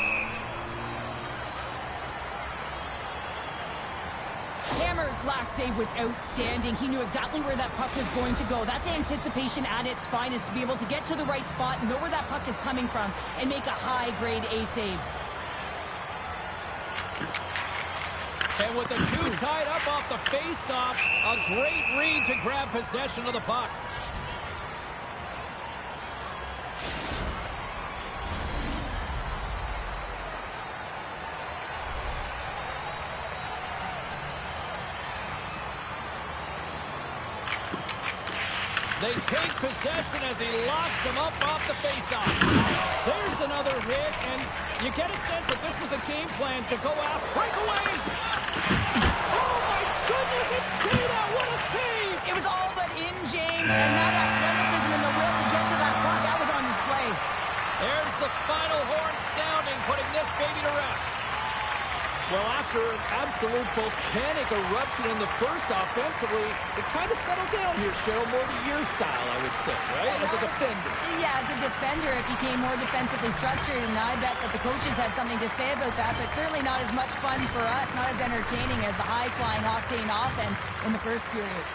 [SPEAKER 2] Hammer's last save was outstanding. He knew exactly where that puck was going to go. That's anticipation at its finest, to be able to get to the right spot, know where that puck is coming from, and make a high-grade A save.
[SPEAKER 1] And with the two tied up off the face-off, a great read to grab possession of the puck. They take possession as he locks him up off the faceoff. There's another hit, and you get a sense that this was a game plan to go out. Breakaway! Oh, my goodness, it stayed out. What a save!
[SPEAKER 2] It was all but in, James, and that athleticism and the will to get to that puck, that was on display.
[SPEAKER 1] There's the final horn sounding, putting this baby to rest. Well, after an absolute volcanic eruption in the first offensively, it kind of settled down here, Cheryl, more to your style, I would say, right? As a defender.
[SPEAKER 2] Yeah, as a defender, it became more defensively structured, and I bet that the coaches had something to say about that, but certainly not as much fun for us, not as entertaining as the high-flying octane offense in the first period.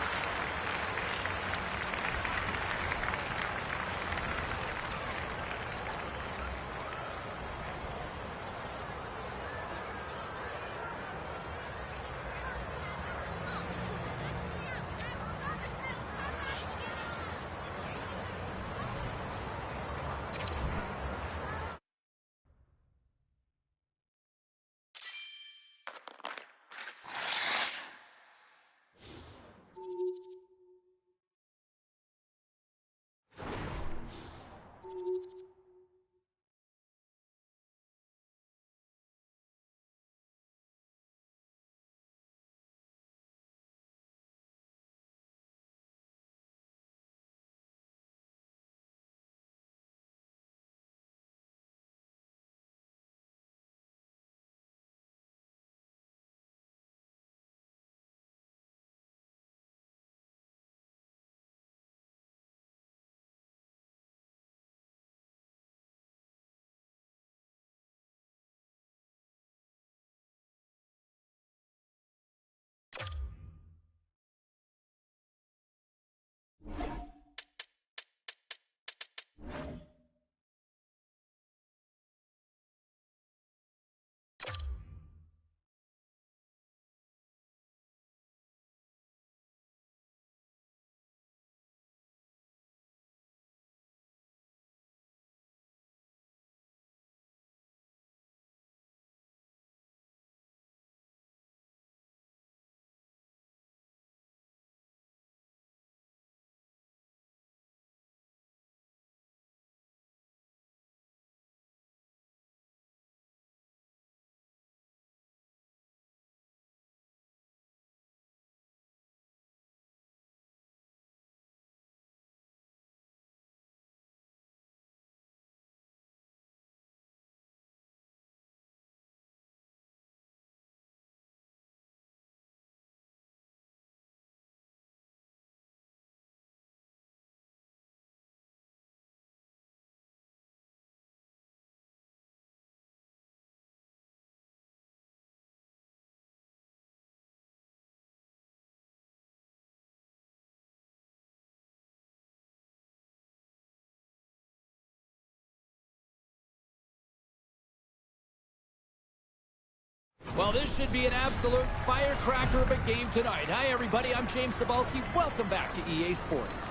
[SPEAKER 1] Well, this should be an absolute firecracker of a game tonight. Hi, everybody. I'm James Cebulski. Welcome back to EA Sports.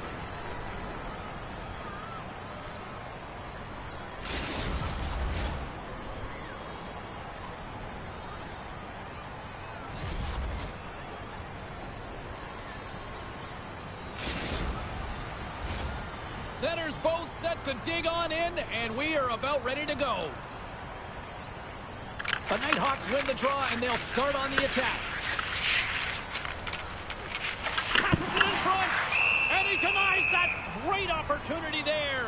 [SPEAKER 1] Centers both set to dig on in, and we are about ready to go. The Nighthawks win the draw, and they'll start on the attack. Passes it in front, and he denies that great opportunity there.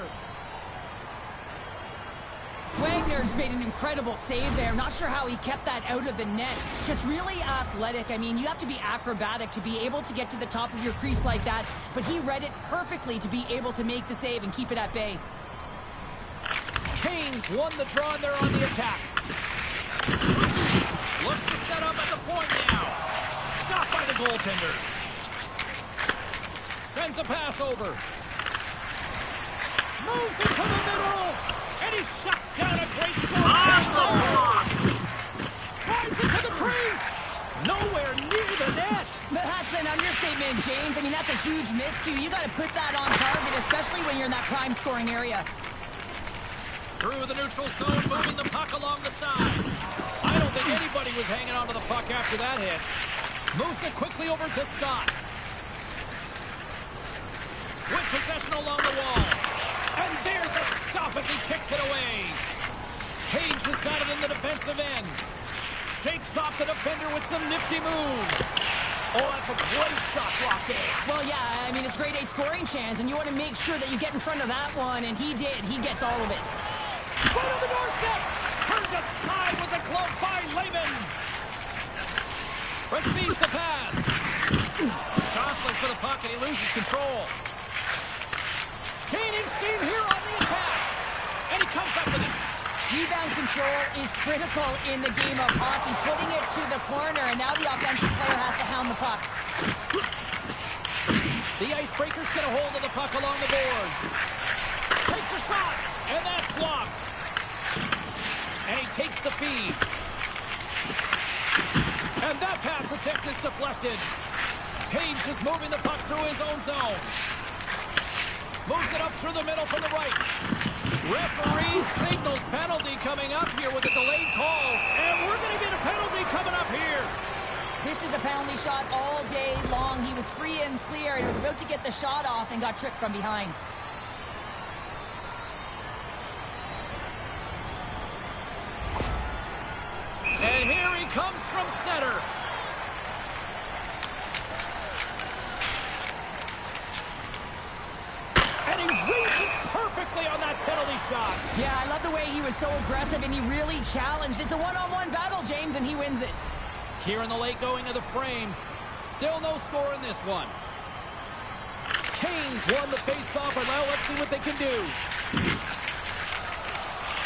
[SPEAKER 2] Wagner's made an incredible save there. Not sure how he kept that out of the net. Just really athletic. I mean, you have to be acrobatic to be able to get to the top of your crease like that, but he read it perfectly to be able to make the save and keep it at bay.
[SPEAKER 1] Canes won the draw, and they're on the attack. Looks to set up at the point now. Stopped by the goaltender. Sends a pass over. Moves into the middle. And he shuts down a great score. Drives into the crease. Nowhere near the net.
[SPEAKER 2] That's an understatement, James. I mean, that's a huge miscue. You got to put that on target, especially when you're in that prime scoring area.
[SPEAKER 1] Through the neutral zone, moving the puck along the side. I don't think anybody was hanging onto the puck after that hit. Moves it quickly over to Scott. With possession along the wall. And there's a stop as he kicks it away. Page has got it in the defensive end. Shakes off the defender with some nifty moves. Oh, that's a great shot block there.
[SPEAKER 2] Well, yeah, I mean, it's grade A scoring chance, and you want to make sure that you get in front of that one, and he did. He gets all of it.
[SPEAKER 1] Right on the doorstep. Turned aside with the glove by Lehman. Receives the pass. Jostling for the puck, and he loses control. Gaining steam here on the attack. And he comes up with it.
[SPEAKER 2] Rebound control is critical in the game of hockey. Putting it to the corner, and now the offensive player has to hound the puck.
[SPEAKER 1] The Icebreakers get a hold of the puck along the boards. Takes a shot, and that's blocked. And he takes the feed. And that pass attempt is deflected. Page is moving the puck through his own zone. Moves it up through the middle from the right. Referee signals penalty coming up here with a delayed call. And we're going to get a penalty coming up here.
[SPEAKER 2] This is a penalty shot all day long. He was free and clear. He was about to get the shot off and got tripped from behind.
[SPEAKER 1] And here he comes from center. And he reads it perfectly on that penalty shot.
[SPEAKER 2] Yeah, I love the way he was so aggressive, and he really challenged. It's a one-on-one battle, James, and he wins it.
[SPEAKER 1] Here in the late going of the frame. Still no score in this one. Canes won the face-off, and now let's see what they can do.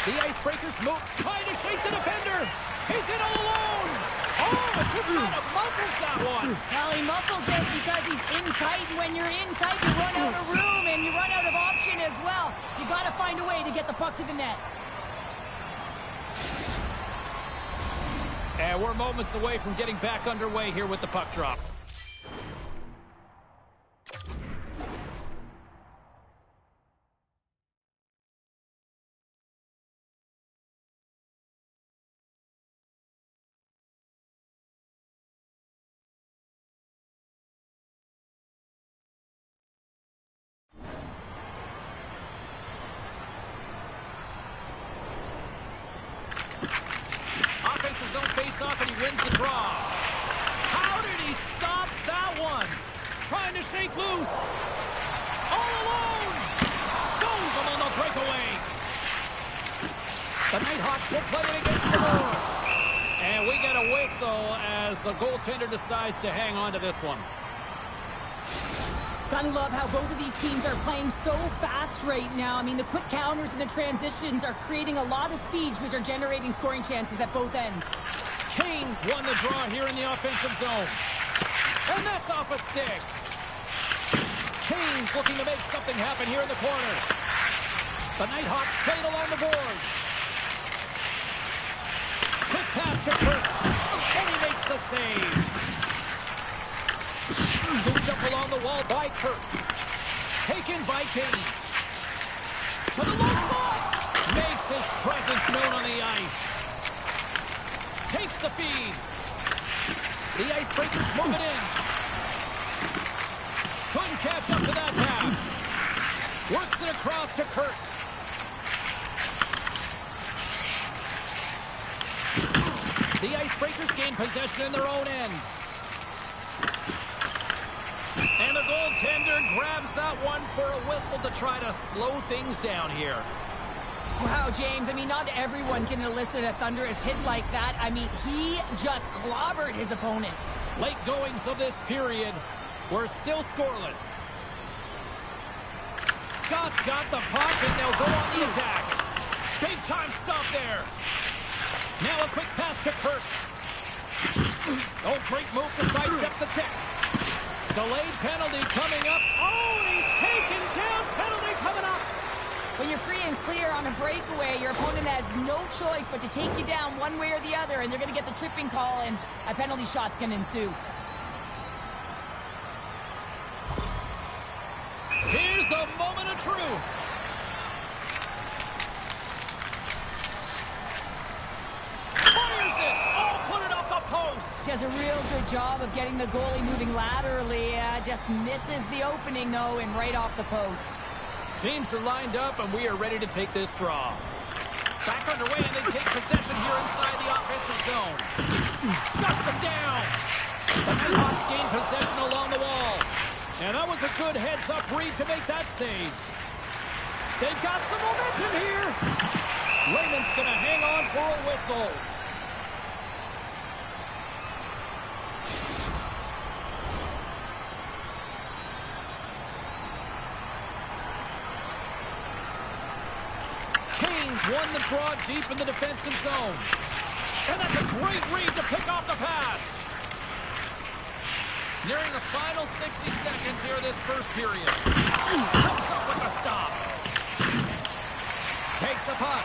[SPEAKER 1] The Icebreakers move, trying to shake the defender. He's in all alone. Oh, it just kind of muffles that one.
[SPEAKER 2] Well, he muffles it because he's in tight, and when you're in tight, you run out of room, and you run out of option as well. You got to find a way to get the puck to the net.
[SPEAKER 1] And we're moments away from getting back underway here with the puck drop. Offensive zone face-off, and he wins the draw. How did he stop that one? Trying to shake loose. All alone. Stones him on the breakaway. The Nighthawks will play it against the boards. And we get a whistle as the goaltender decides to hang on to this one.
[SPEAKER 2] Gotta love how both of these teams are playing so fast right now. I mean, the quick counters and the transitions are creating a lot of speeds, which are generating scoring chances at both ends.
[SPEAKER 1] Canes won the draw here in the offensive zone. And that's off a stick. Canes looking to make something happen here in the corner. The Nighthawks played along the boards. Quick pass to Kirk. makes a save. Scooped up along the wall by Kirk. Taken by Kane. To the low slot. Makes his presence known on the ice. Takes the feed. The Icebreakers move it in. Couldn't catch up to that pass. Works it across to Kirk. The Icebreakers gain possession in their own end. And the goaltender grabs that one for a whistle to try to slow things down here.
[SPEAKER 2] Wow, James, I mean, not everyone can elicit a thunderous hit like that. I mean, he just clobbered his opponent.
[SPEAKER 1] Late goings of this period, we're still scoreless. Scott's got the puck, and they'll go on the attack. Big time stop there. Now a quick pass to Kirk. Oh, great move to sidestep the check. Delayed penalty coming up. Oh, and he's taken down. Penalty coming up.
[SPEAKER 2] When you're free and clear on a breakaway, your opponent has no choice but to take you down one way or the other, and they're going to get the tripping call, and a penalty shot's going to ensue.
[SPEAKER 1] Here's the moment of truth. Fires it. Oh, put it off the post.
[SPEAKER 2] He does a real good job of getting the goalie moving laterally. Just misses the opening, though, and right off the post.
[SPEAKER 1] Teams are lined up, and we are ready to take this draw. Back underway, and they take possession here inside the offensive zone. Shuts them down. The Nighthawks gain possession along the wall. And that was a good heads-up read to make that save. They've got some momentum here. Raymond's going to hang on for a whistle. Won the draw deep in the defensive zone. And that's a great read to pick off the pass. Nearing the final 60 seconds here of this first period. Comes up with the stop. Takes the puck.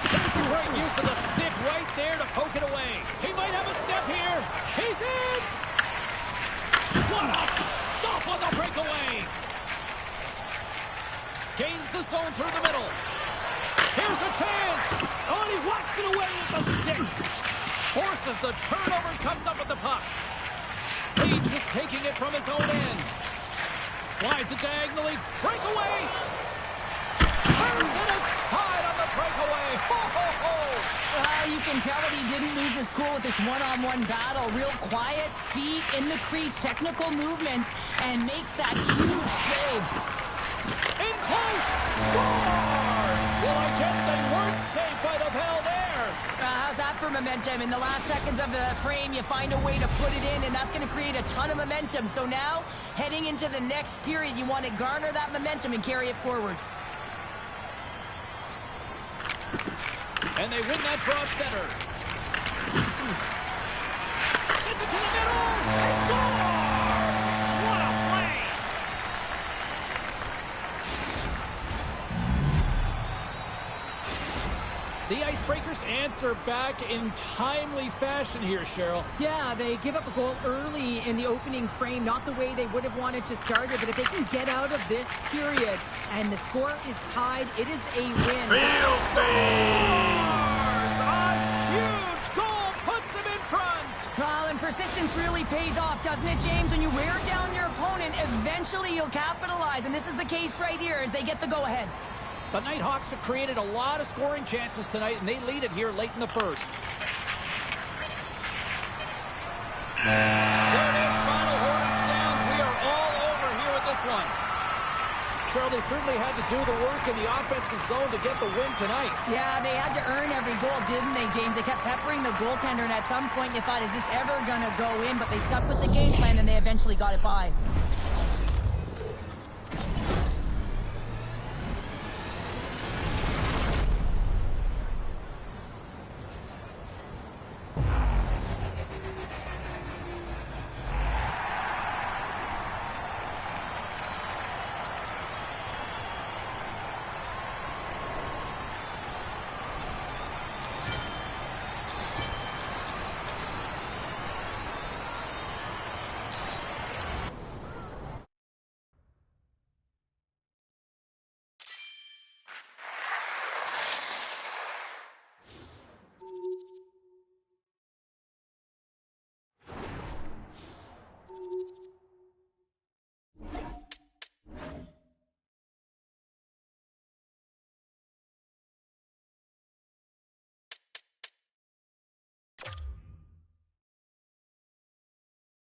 [SPEAKER 1] There's a great use of the stick right there to poke it away. He might have a step here. He's in. What a stop on the breakaway. Gains the zone through the middle. Here's a chance. Oh, he whacks it away with the stick. Forces the turnover and comes up with the puck. Page just taking it from his own end. Slides it diagonally. Breakaway. Turns it aside on the breakaway. Ho, ho, ho.
[SPEAKER 2] You can tell that he didn't lose his cool with this one-on-one battle. Real quiet, feet in the crease, technical movements, and makes that huge save.
[SPEAKER 1] In close. Scores! Well, I guess they weren't safe by the bell there.
[SPEAKER 2] How's that for momentum? In the last seconds of the frame, you find a way to put it in, and that's going to create a ton of momentum. So now, heading into the next period, you want to garner that momentum and carry it forward.
[SPEAKER 1] And they win that draw at center. Sends it to the middle. They score! What a play! The Icebreakers answer back in timely fashion here, Cheryl.
[SPEAKER 4] Yeah, they give up a goal early in the opening frame, not the way they would have wanted to start it, but if they can get out of this period and the score is tied, it is a win.
[SPEAKER 1] A huge goal puts them in front.
[SPEAKER 2] Well, and persistence really pays off, doesn't it, James? When you wear down your opponent, eventually you'll capitalize, and this is the case right here as they get the go-ahead.
[SPEAKER 1] The Nighthawks have created a lot of scoring chances tonight, and they lead it here late in the first. There it is, final horn sounds. We are all over here with this one. Cheryl, they certainly had to do the work in the offensive zone to get the win tonight.
[SPEAKER 2] Yeah, they had to earn every goal, didn't they, James? They kept peppering the goaltender, and at some point you thought, is this ever going to go in? But they stuck with the game plan, and they eventually got it by.